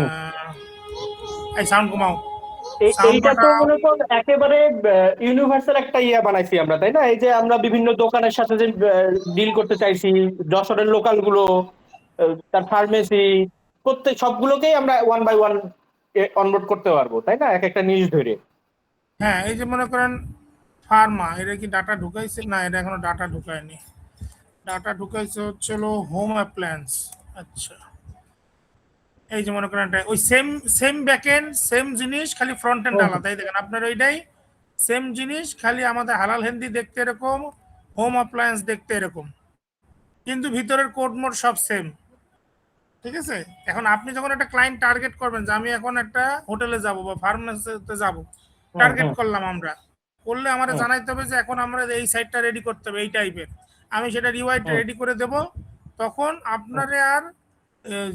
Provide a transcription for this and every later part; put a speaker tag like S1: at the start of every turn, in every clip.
S1: হুম।
S2: এই সাউন্ড কমাও, সাউন্ড
S1: এইটা তো
S2: কমাও।
S1: মনে করো একেবারে ইউনিভার্সাল একটা ইয়া বানাইছি আমরা, তাই না? এই যে আমরা বিভিন্ন দোকানের সাথে যে ডিল করতে চাইছি, যশোরের লোকাল গুলো, তার ফার্মেসি, প্রত্যেক সবগুলোকেই আমরা ওয়ান বাই ওয়ান অনবোর্ড করতে পারবো, তাই না? এক একটা নিউজ ধরে।
S2: হ্যাঁ, এই যে মনে করেন ফার্মা, এটা কি ডাটা ঢুকাইছে? না, এটা এখনো ডাটা ঢুকায়নি। ডাটা ঢুকাইছে হচ্ছে হলো হোম অ্যাপ্লায়েন্স। আচ্ছা, এই যে মনে করেন এটা ওই সেম সেম ব্যাকএন্ড সেম জিনিস, খালি ফ্রন্ট এন্ড
S1: হুম, হুম,
S2: আলাদা। এই দেখেন আপনার ওইটাই সেম জিনিস, খালি আমাদের হালাল হিন্দি দেখতে এরকম, হোম অ্যাপ্লায়েন্স দেখতে এরকম, কিন্তু ভিতরের কোড মোড সব সেম। ঠিক আছে? এখন আপনি যখন একটা ক্লায়েন্ট টার্গেট করবেন যে আমি এখন একটা হোটেলে যাব বা ফার্মেসিতে যাব,
S1: হুম,
S2: টার্গেট
S1: হুম,
S2: করলাম আমরা, করলে আমার
S1: হুম,
S2: জানাইতে হবে যে এখন আমরা এই সাইটটা রেডি করতে হবে এই টাইপের, আমি সেটা রিওয়াইড
S1: হুম,
S2: রেডি করে দেব। তখন
S1: হুম,
S2: আপনারে আর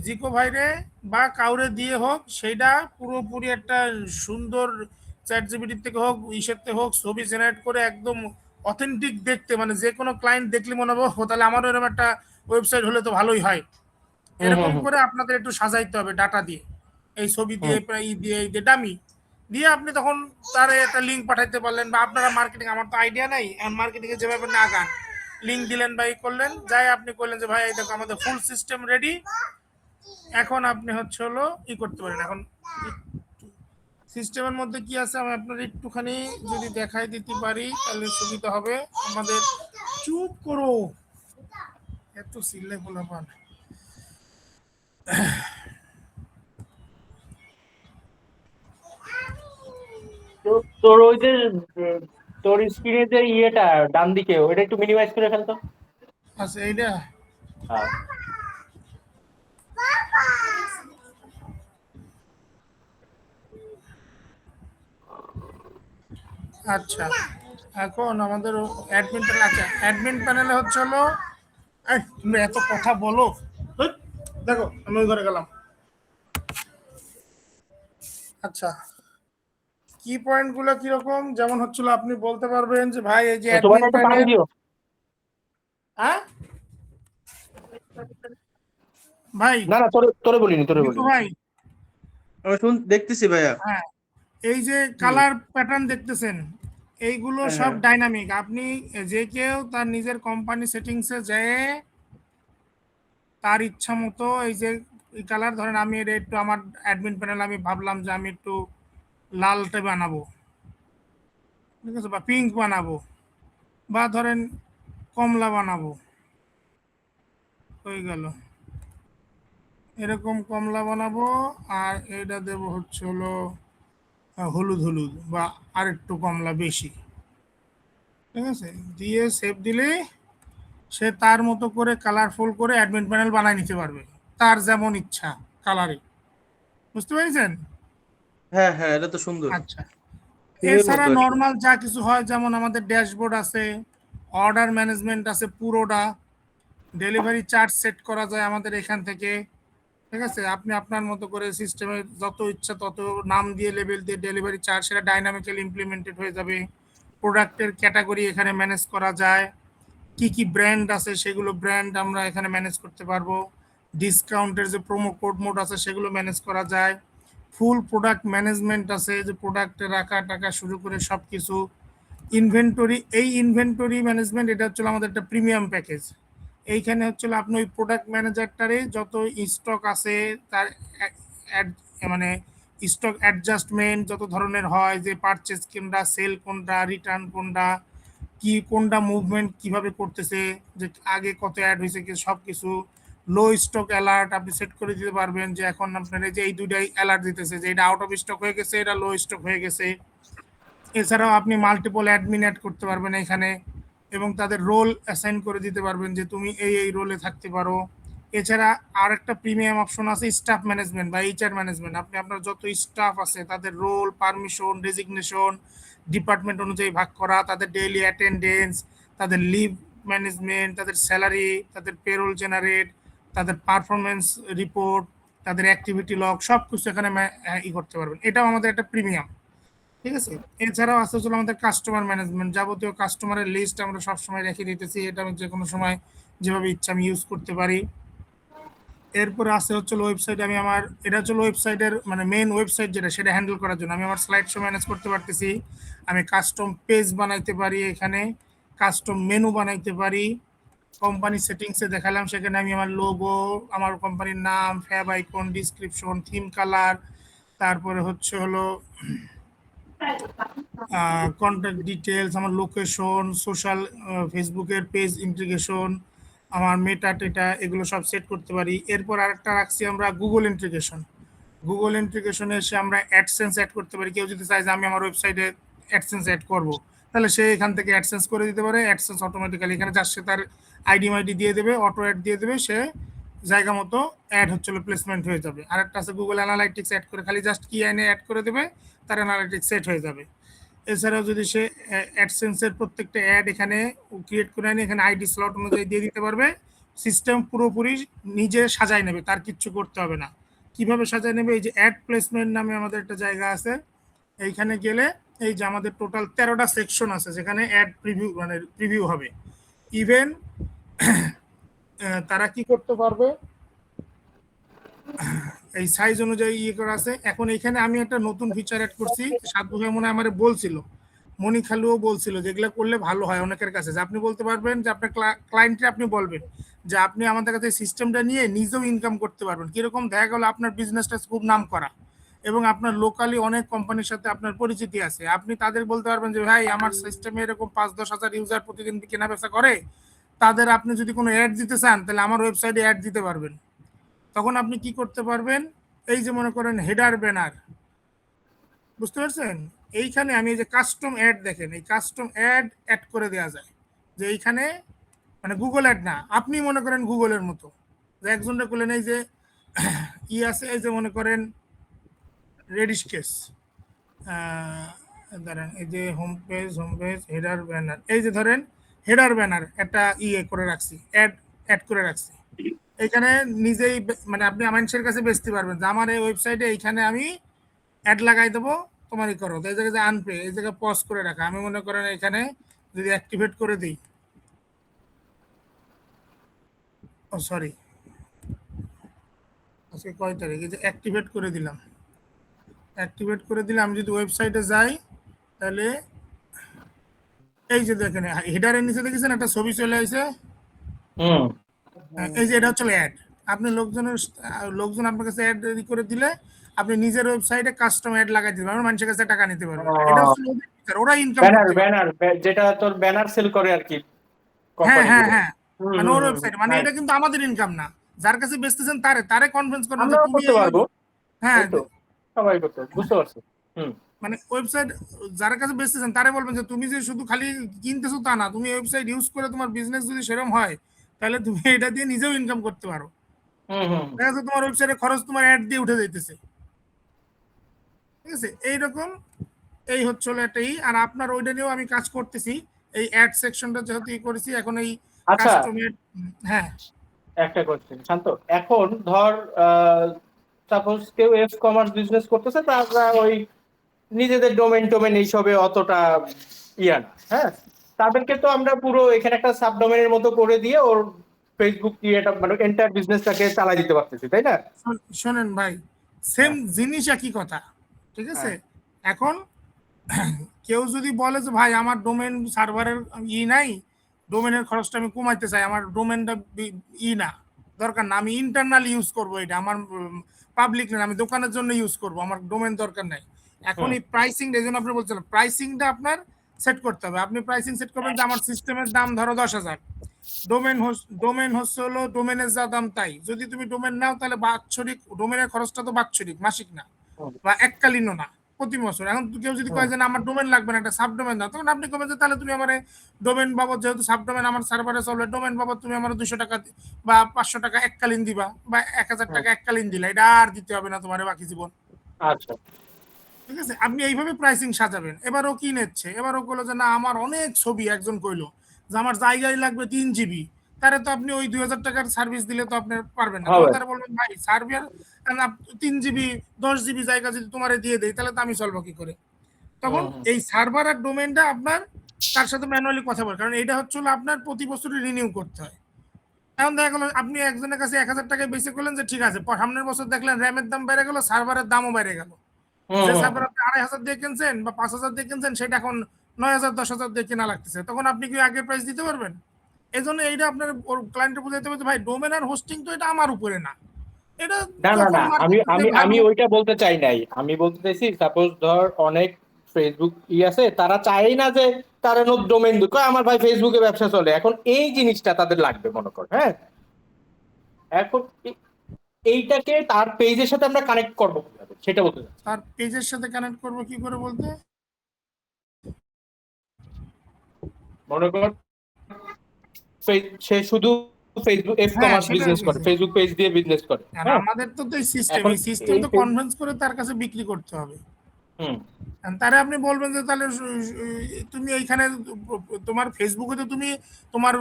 S2: জিকো ভাইরে বা কাউরে দিয়ে হোক সেইটা পুরোপুরি একটা সুন্দর চ্যাট জিপিটির থেকে হোক ইসের থেকে হোক ছবি জেনারেট করে একদম অথেন্টিক দেখতে, মানে যে কোনো ক্লায়েন্ট দেখলে মনে হবে "ও, তাহলে আমারও এরকম একটা ওয়েবসাইট হলে তো ভালোই হয়"।
S1: হুম, হুম,
S2: এরকম
S1: হুম,
S2: করে আপনাদের একটু সাজাইতে হবে ডাটা দিয়ে, এই ছবি দিয়ে
S1: হুম,
S2: ই দিয়ে এই দিয়ে ডামি দিয়ে আপনি তখন তার একটা লিঙ্ক পাঠাইতে পারলেন, বা আপনারা মার্কেটিং, আমার তো আইডিয়া নাই, মার্কেটিং এ যেভাবে না আগান, লিঙ্ক দিলেন বা ই করলেন, যাই আপনি করলেন যে ভাই এই দেখো আমাদের ফুল সিস্টেম রেডি, এখন আপনি হচ্ছে হলো ই করতে পারেন। এখন সিস্টেমের মধ্যে কি আছে আমি আপনার একটুখানি যদি দেখাই দিতে পারি তাহলে সুবিধা হবে আমাদের। চুপ করো, এত সিল্লে বলা পান।
S1: তো তোর ওই যে উম, তোর স্ক্রিনে যে ইয়েটা ডান দিকে, ওইটা একটু মিনিমাইজ করে ফেলতো।
S2: আচ্ছা, এইটা
S1: হ্যাঁ।
S2: আচ্ছা, এখন আমাদের অ্যাডমিন প্যানেল, আচ্ছা অ্যাডমিন প্যানেলে হচ্ছে হলো, এই তুমি এত কথা বলো, হুট, দেখো আমি ওই ঘরে গেলাম। আচ্ছা, কি পয়েন্ট গুলো কিরকম, যেমন হচ্ছিল আপনি বলতে পারবেন যে ভাই এই যে
S1: তোমার
S2: অ্যাডমিন
S1: একটু পানি
S2: প্যানেল।
S1: দিও।
S2: হ্যাঁ ভাই,
S1: না না, তোরে তোরে বলিনি, তোরে
S2: জিতু
S1: বলিনি।
S2: ভাই,
S3: আমি শুন দেখতেছি ভাইয়া।
S2: হ্যাঁ, এই যে
S3: হুম।
S2: কালার প্যাটার্ন দেখতেছেন, এইগুলো
S3: হ্যাঁ,
S2: সব
S3: হ্যাঁ।
S2: ডাইনামিক। আপনি যে কেউ তার নিজের কোম্পানি সেটিংসে যেয়ে তার ইচ্ছা মতো এই যে কালার, ধরেন আমি এটা একটু আমার অ্যাডমিন প্যানেল আমি ভাবলাম যে আমি একটু লালটা বানাবো, ঠিক আছে, বা পিঙ্ক বানাবো, বা ধরেন কমলা বানাবো, হয়ে গেল এরকম কমলা বানাবো। আর এটা দেব হচ্ছে হলো হলুদ হলুদ বা আরেকটু কমলা বেশি, ঠিক আছে, দিয়ে সেভ দিলে সে তার মতো করে কালারফুল করে অ্যাডমিন প্যানেল বানায় নিতে পারবে, তার যেমন ইচ্ছা কালারে। বুঝতে পেরেছেন?
S3: হ্যাঁ, হ্যাঁ, এটা তো সুন্দর।
S2: আচ্ছা,
S3: থিমের
S2: এছাড়া
S3: মতো আর কি।
S2: নর্মাল যা কিছু হয়, যেমন আমাদের ড্যাশবোর্ড আছে, অর্ডার ম্যানেজমেন্ট আছে পুরোটা, ডেলিভারি চার্জ সেট করা যায় আমাদের এখান থেকে। ঠিক আছে, আপনি আপনার মতো করে সিস্টেমে যত ইচ্ছা তত নাম দিয়ে লেবেল দিয়ে ডেলিভারি চার্জ সেটা ডাইনামিক্যালি ইমপ্লিমেন্টেড হয়ে যাবে। প্রোডাক্টের ক্যাটাগরি এখানে ম্যানেজ করা যায়, কি কি ব্র্যান্ড আছে সেগুলো ব্র্যান্ড আমরা এখানে ম্যানেজ করতে পারবো। ডিসকাউন্টের যে প্রোমো কোড মোড আছে সেগুলো ম্যানেজ করা যায়। ফুল প্রোডাক্ট ম্যানেজমেন্ট আছে, যে প্রোডাক্টে রাখা টাকা শুরু করে সব কিছু। ইনভেন্টরি, এই ইনভেন্টরি ম্যানেজমেন্ট এটা হচ্ছে আমাদের একটা প্রিমিয়াম প্যাকেজ। এইখানে হচ্ছে আপনি ওই প্রোডাক্ট ম্যানেজারটারে যত স্টক আছে তার মানে স্টক অ্যাডজাস্টমেন্ট যত ধরনের হয়, যে পারচেজ কোনটা, সেল কোনটা, রিটার্ন কোনটা, কি কোনটা মুভমেন্ট কিভাবে করতেছে, যে আগে কত অ্যাড হয়েছে কি সব কিছু। লো স্টক অ্যালার্ট আপনি সেট করে দিতে পারবেন, যে এখন আপনার এই যে এই দুইটাই অ্যালার্ট দিতেছে যে এটা আউট অফ স্টক হয়ে গেছে, এটা লো স্টক হয়ে গেছে। এছাড়াও আপনি মাল্টিপল অ্যাডমিন অ্যাড করতে পারবেন এখানে, এবং তাদের রোল অ্যাসাইন করে দিতে পারবেন যে তুমি এই এই রোলে থাকতে পারো। এছাড়া আর একটা প্রিমিয়াম অপশন আছে স্টাফ ম্যানেজমেন্ট বা এইচআর ম্যানেজমেন্ট, আপনি আপনার যত স্টাফ আছে তাদের রোল, পারমিশন, ডেজিগনেশন, ডিপার্টমেন্ট অনুযায়ী ভাগ করা, তাদের ডেইলি অ্যাটেন্ডেন্স, তাদের লিভ ম্যানেজমেন্ট, তাদের স্যালারি, তাদের পেরোল জেনারেট, তাদের পারফরমেন্স রিপোর্ট, তাদের অ্যাক্টিভিটি লগ সব কিছু এখানে ই করতে পারবেন। এটাও আমাদের একটা প্রিমিয়াম। ঠিক আছে, এছাড়াও আছে হচ্ছে আমাদের কাস্টমার ম্যানেজমেন্ট, যাবতীয় কাস্টমারের লিস্ট আমরা সবসময় রেখে দিতেছি, এটা আমি যে কোনো সময় যেভাবে ইচ্ছা আমি ইউজ করতে পারি। এরপরে আছে হচ্ছে ওয়েবসাইট, আমি আমার এটা হচ্ছে ওয়েবসাইটের মানে মেইন ওয়েবসাইট যেটা সেটা হ্যান্ডেল করার জন্য আমি আমার স্লাইড শো ম্যানেজ করতে পারতেছি। আমি কাস্টম পেজ বানাইতে পারি, এখানে কাস্টম মেনু বানাইতে পারি। কোম্পানি সেটিংসে দেখালাম, সেখানে আমি আমার লোগো, আমার কোম্পানির নাম, fab icon, description, theme colour, তারপরে হচ্ছে হলো কন্ট্যাক্ট ডিটেলস, আমার লোকেশন, সোশ্যাল ফেসবুকের পেজ ইন্টিগ্রেশন, আমার মেটা টেটা, এগুলো সব সেট করতে পারি। এরপর আরেকটা রাখছি আমরা গুগল ইন্টিগ্রেশন। গুগল ইন্টিগ্রেশনে এসে আমরা অ্যাডসেন্স অ্যাড করতে পারি। কেউ যদি চায় যে আমি আমার ওয়েবসাইটে অ্যাডসেন্স অ্যাড করব, তাহলে সে এখান থেকে অ্যাডসেন্স করে দিতে পারে। অ্যাডসেন্স অটোমেটিক্যালি এখানে যার সে তার আইডি মাইডি দিয়ে দেবে, অটো অ্যাড দিয়ে দেবে, সে জায়গা মতো অ্যাড হচ্ছিল প্লেসমেন্ট হয়ে যাবে। আরেকটা আছে গুগল অ্যানালাইটিক্স অ্যাড করে, খালি জাস্ট কি আইনে অ্যাড করে দেবে, তার অ্যানালাইটিক্স সেট হয়ে যাবে। এছাড়াও যদি সে অ্যাডসেন্সের প্রত্যেকটা অ্যাড এখানে ক্রিয়েট করে আনে, এখানে আইডি স্লট অনুযায়ী দিয়ে দিতে পারবে। সিস্টেম পুরোপুরি নিজে সাজায় নেবে, তার কিচ্ছু করতে হবে না। কিভাবে সাজায় নেবে, এই যে অ্যাড প্লেসমেন্ট নামে আমাদের একটা জায়গা আছে, এইখানে গেলে এই যে আমাদের টোটাল 13টা সেকশন আছে যেখানে অ্যাড প্রিভিউ মানে প্রিভিউ হবে। ইভেন তারা কি করতে পারবে, এই সাইজ অনুযায়ী ইয়ে করা আছে। এখন এখানে আমি একটা নতুন ফিচার অ্যাড করছি, সাধু ভাই মনে হয় আমার বলছিল, মনি খালুও বলছিল, যেগুলো করলে ভালো হয় অনেকের কাছে, যে আপনি বলতে পারবেন যে আপনার ক্লায়েন্টকে আপনি বলবেন যে আপনি আমাদের কাছে সিস্টেমটা নিয়ে নিজেও ইনকাম করতে পারবেন। কিরকম, দেখা গেল আপনার বিজনেসটা খুব নাম করা এবং আপনার লোকালি অনেক কোম্পানির সাথে আপনার পরিচিতি আছে, আপনি তাদের বলতে পারবেন যে ভাই আমার সিস্টেমে এরকম 5-10 হাজার ইউজার প্রতিদিন কেনা বেচা করে, তাদের আপনি যদি কোনো অ্যাড দিতে চান তাহলে আমার ওয়েবসাইটে অ্যাড দিতে পারবেন। তখন আপনি কি করতে পারবেন, এই যে মনে করেন হেডার ব্যানার, বুঝতে পারছেন, এইখানে আমি এই যে কাস্টম অ্যাড দেখেন, এই কাস্টম অ্যাড করে দেওয়া যায়, যে এইখানে মানে গুগল অ্যাড না, আপনি মনে করেন গুগলের মতো যে একজনটা করলেন, এই যে ই আছে, এই যে মনে করেন রেডিশ কেস, ধরেন এই যে হোম পেজ হেডার ব্যানার, এই যে ধরেন হেডার ব্যানার একটা ইয়ে করে রাখছি, অ্যাড করে রাখছি। এখানে নিজেই মানে আপনি মানুষের কাছে বেচতে পারবেন যে আমার এই ওয়েবসাইটে এইখানে আমি অ্যাড লাগাই দেবো, তোমারই করো। এই জায়গায় যে আনপে, এই জায়গায় পজ করে রাখা, আমি মনে করেন এখানে যদি অ্যাক্টিভেট করে দিই, ও সরি আজকে কয় তারিখ, এই যে অ্যাক্টিভেট করে দিলাম, আমি যদি ওয়েবসাইটে যাই তাহলে এই যে দেখেন হেডারের নিচে দেখেছেন একটা ছবি চলে আসে, এই যে এটা হচ্ছে অ্যাড। আপনি লোকজন আপনার কাছে অ্যাড রেডি করে দিলে আপনি নিজের ওয়েবসাইটে কাস্টম অ্যাড লাগাই দিতে পারবেন, মানুষের কাছে টাকা নিতে পারবেন। এটা হচ্ছে ওদের feature, ওরা ইনকাম
S1: ব্যানার
S2: করতে পারে।
S1: যেটা তোর ব্যানার সেল করে আর কি
S2: হ্যাঁ
S1: কোম্পানি
S2: হ্যাঁ
S1: গুলো।
S2: হ্যাঁ, মানে ওর ওয়েবসাইট, মানে এটা কিন্তু আমাদের ইনকাম না, যার কাছে বেচতেছেন তারে কনফারেন্স করবেন যে
S1: আমরাও
S2: তুমি
S1: করতে পারবো,
S2: হ্যাঁ,
S1: এই তো সবাই করতে বুঝতে পারছো।
S2: মানে ওয়েবসাইট যার কাছে বেচতেছেন তারে বলবেন যে তুমি যে শুধু খালি কিনতেছো তা না, তুমি ওয়েবসাইট ইউজ করে তোমার বিজনেস যদি সেরকম হয় তাহলে তুমি এটা দিয়ে নিজেও ইনকাম করতে পারো। দেখা যাচ্ছে তোমার ওয়েবসাইটে খরচ তোমার অ্যাড দিয়ে উঠে যাইতেছে, ঠিক আছে। এইরকম এই হচ্ছে হলো একটা আর আপনার ওইটা নিয়েও আমি কাজ করতেছি, এই অ্যাড সেকশনটা যেহেতু করেছি এখন এই
S1: আচ্ছা,
S2: কাস্টমার। হ্যাঁ
S1: একটা কোশ্চেন শান্ত, এখন ধর সাপোজ কেউ কমার্স বিজনেস করতেছে, তারা ওই নিজেদের টোমেন এইসবে অতটা ইয়া না, হ্যাঁ, তাদেরকে তো আমরা পুরো এখানে একটা সাবডোমেনের মতো করে দিয়ে ওর ফেসবুক ক্রিয়েট মানে এন্টার বিজনেসটাকে চালাই দিতে পারতেছি, তাই না?
S2: শোনেন ভাই, সেম
S1: হ্যাঁ
S2: জিনিস একই কথা, ঠিক আছে।
S1: হ্যাঁ
S2: এখন কেউ যদি বলে যে ভাই আমার ডোমেন সার্ভারের নাই, ডোমেনের খরচটা আমি কমাইতে চাই, আমার ডোমেনটা না দরকার না, আমি ইন্টারনাল ইউজ করব, এটা আমার পাবলিক না, আমি দোকানের জন্য ইউজ করব, আমার ডোমেন দরকার নাই। এখন এই প্রাইসিংটা, এই জন্য আপনি বলছিলেন প্রাইসিংটা আপনার সেট করতে হবে। আপনি প্রাইসিং সেট করবেন যে আমার সিস্টেমের দাম ধরো 10,000, ডোমেন হচ্ছে হলো ডোমেনের যা দাম তাই। যদি তুমি ডোমেন নাও তাহলে বাৎসরিক ডোমেনের খরচটা তো বাৎসরিক, মাসিক না বা এককালীনও না, প্রতি বছর। এখন কেউ যদি কয় যে না আমার ডোমেন লাগবে না, একটা সাবডোমেন দাও, তখন আপনি কবেন যে তাহলে তুমি আমার ডোমেন বাবদ, যেহেতু সাবডোমেন আমার সার্ভারে চলবে, ডোমেন বাবদ তুমি আমার 200 টাকা বা 500 টাকা এককালীন দিবা, বা 1000 টাকা এককালীন দিলা, এটা আর দিতে হবে না তোমার বাকি জীবন,
S1: আচ্ছা,
S2: ঠিক আছে। আপনি এইভাবে প্রাইসিং সাজাবেন। এবারও কি নিচ্ছে, এবারও কইলো যে না আমার অনেক ছবি, একজন কইলো যে আমার জায়গায় লাগবে 3 GB, তারে তো আপনি ওই 2000 টাকার সার্ভিস দিলে তো আপনি পারবেন না, তখন
S1: হবে।
S2: তারা বলবেন ভাই সার্ভার 3 GB 10 GB জায়গা যদি তোমার দিয়ে দেয় তাহলে তো আমি চলবো কি করে। তখন এই সার্ভার আর ডোমেনটা আপনার তার সাথে ম্যানুয়ালি কথা বলে, কারণ এটা হচ্ছে আপনার প্রতি বছরই রিনিউ করতে হয়। এখন দেখা গেলো আপনি একজনের কাছে 1,000 টাকায় বেশি করলেন, যে ঠিক আছে, সামনের বছর দেখলেন র্যামের দাম বেড়ে গেল, সার্ভারের দামও বেড়ে গেল,
S1: হুম
S2: যে
S1: হুম
S2: সার্ভার
S1: হুম।
S2: আপনি 2,500 দিয়ে কিনছেন বা 5,000 দিয়ে কিনছেন, সেটা এখন 9,000 10,000 দিয়ে কেনা লাগতেছে, তখন আপনি কি আগের প্রাইস দিতে পারবেন? এই জন্য এইটা আপনার ওর ক্লায়েন্টে বুঝাইতে হবে যে ভাই ডোমেন আর হোস্টিং তো এটা আমার উপরে না, এটা
S1: না না
S2: যখন
S1: না, আমি
S2: মার্কেট যে
S1: আমি আমি
S2: ভ্যালু।
S1: ওইটা বলতে চাই নাই। আমি বলতে চাইছি সাপোজ ধর অনেক ফেসবুক আছে, তারা চাই না যে তারা ডোমেইন দিক, আমার ভাই ফেসবুকে ব্যবসা চলে, এখন এই জিনিসটা তাদের লাগবে মনে কর। হ্যাঁ, এখন এইটাকে তার পেজের সাথে আমরা কানেক্ট করবো কিভাবে সেটা বলতে চাচ্ছি।
S2: তার পেজের সাথে কানেক্ট করবো কি করে বলতে?
S1: মনে কর সে শুধু ফেসবুক এফ
S2: হ্যাঁ,
S1: কমার্স
S2: সেটাই
S1: বিজনেস করে,
S2: বলছি।
S1: ফেসবুক পেজ দিয়ে বিজনেস করে।
S2: আর
S1: হ্যাঁ,
S2: আমাদের তো এই সিস্টেম,
S1: এখন
S2: এই সিস্টেম
S1: এই
S2: তো কনভিন্স করে তার কাছে বিক্রি করতে হবে।
S1: হুম,
S2: তারে আপনি বলবেন যে তাহলে তুমি এইখানে তোমার ফেসবুকে তো তুমি তোমার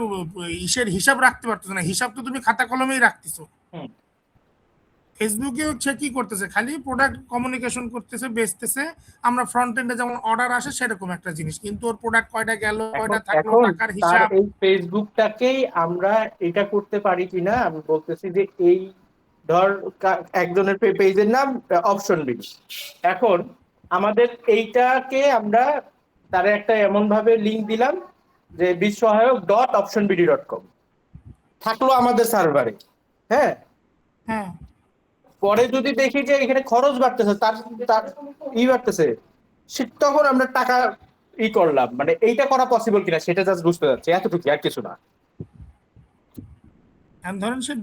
S2: ইসের হিসাব রাখতে পারতেছো না, হিসাব তো তুমি খাতা কলমেই রাখতেছো।
S1: হুম।
S2: ফেসবুকে হচ্ছে কি করতেছে, খালি প্রোডাক্ট কমিউনিকেশন করতেছে, বেচতেছে। আমরা ফ্রন্ট এন্ডে যেমন অর্ডার আসে সেরকম একটা জিনিস, কিন্তু ওর প্রোডাক্ট কয়টা গেল,
S1: এখন
S2: কয়টা থাকলো,
S1: এখন
S2: টাকার
S1: তার
S2: হিসাব।
S1: এই ফেসবুকটাকেই আমরা এটা করতে পারি কিনা আমি বলতেছি যে এই ধর একজনের পেজের নাম অপশন বিডি। এখন আমাদের এইটাকে আমরা তার একটা এমন ভাবে লিংক দিলাম যে বিসহায়ক.optionbd.com থাকলো আমাদের সার্ভারে। হ্যাঁ,
S2: হ্যাঁ,
S1: পরে যদি দেখি যে এখানে খরচ বাড়তেছে, তার তার বাড়তেছে, তখন আমরা টাকা করলাম, মানে এইটা করা পসিবল কিনা সেটা জাস্ট বুঝতে যাচ্ছে, এতটুকু আর কিছু না।
S2: আর ধরেন সে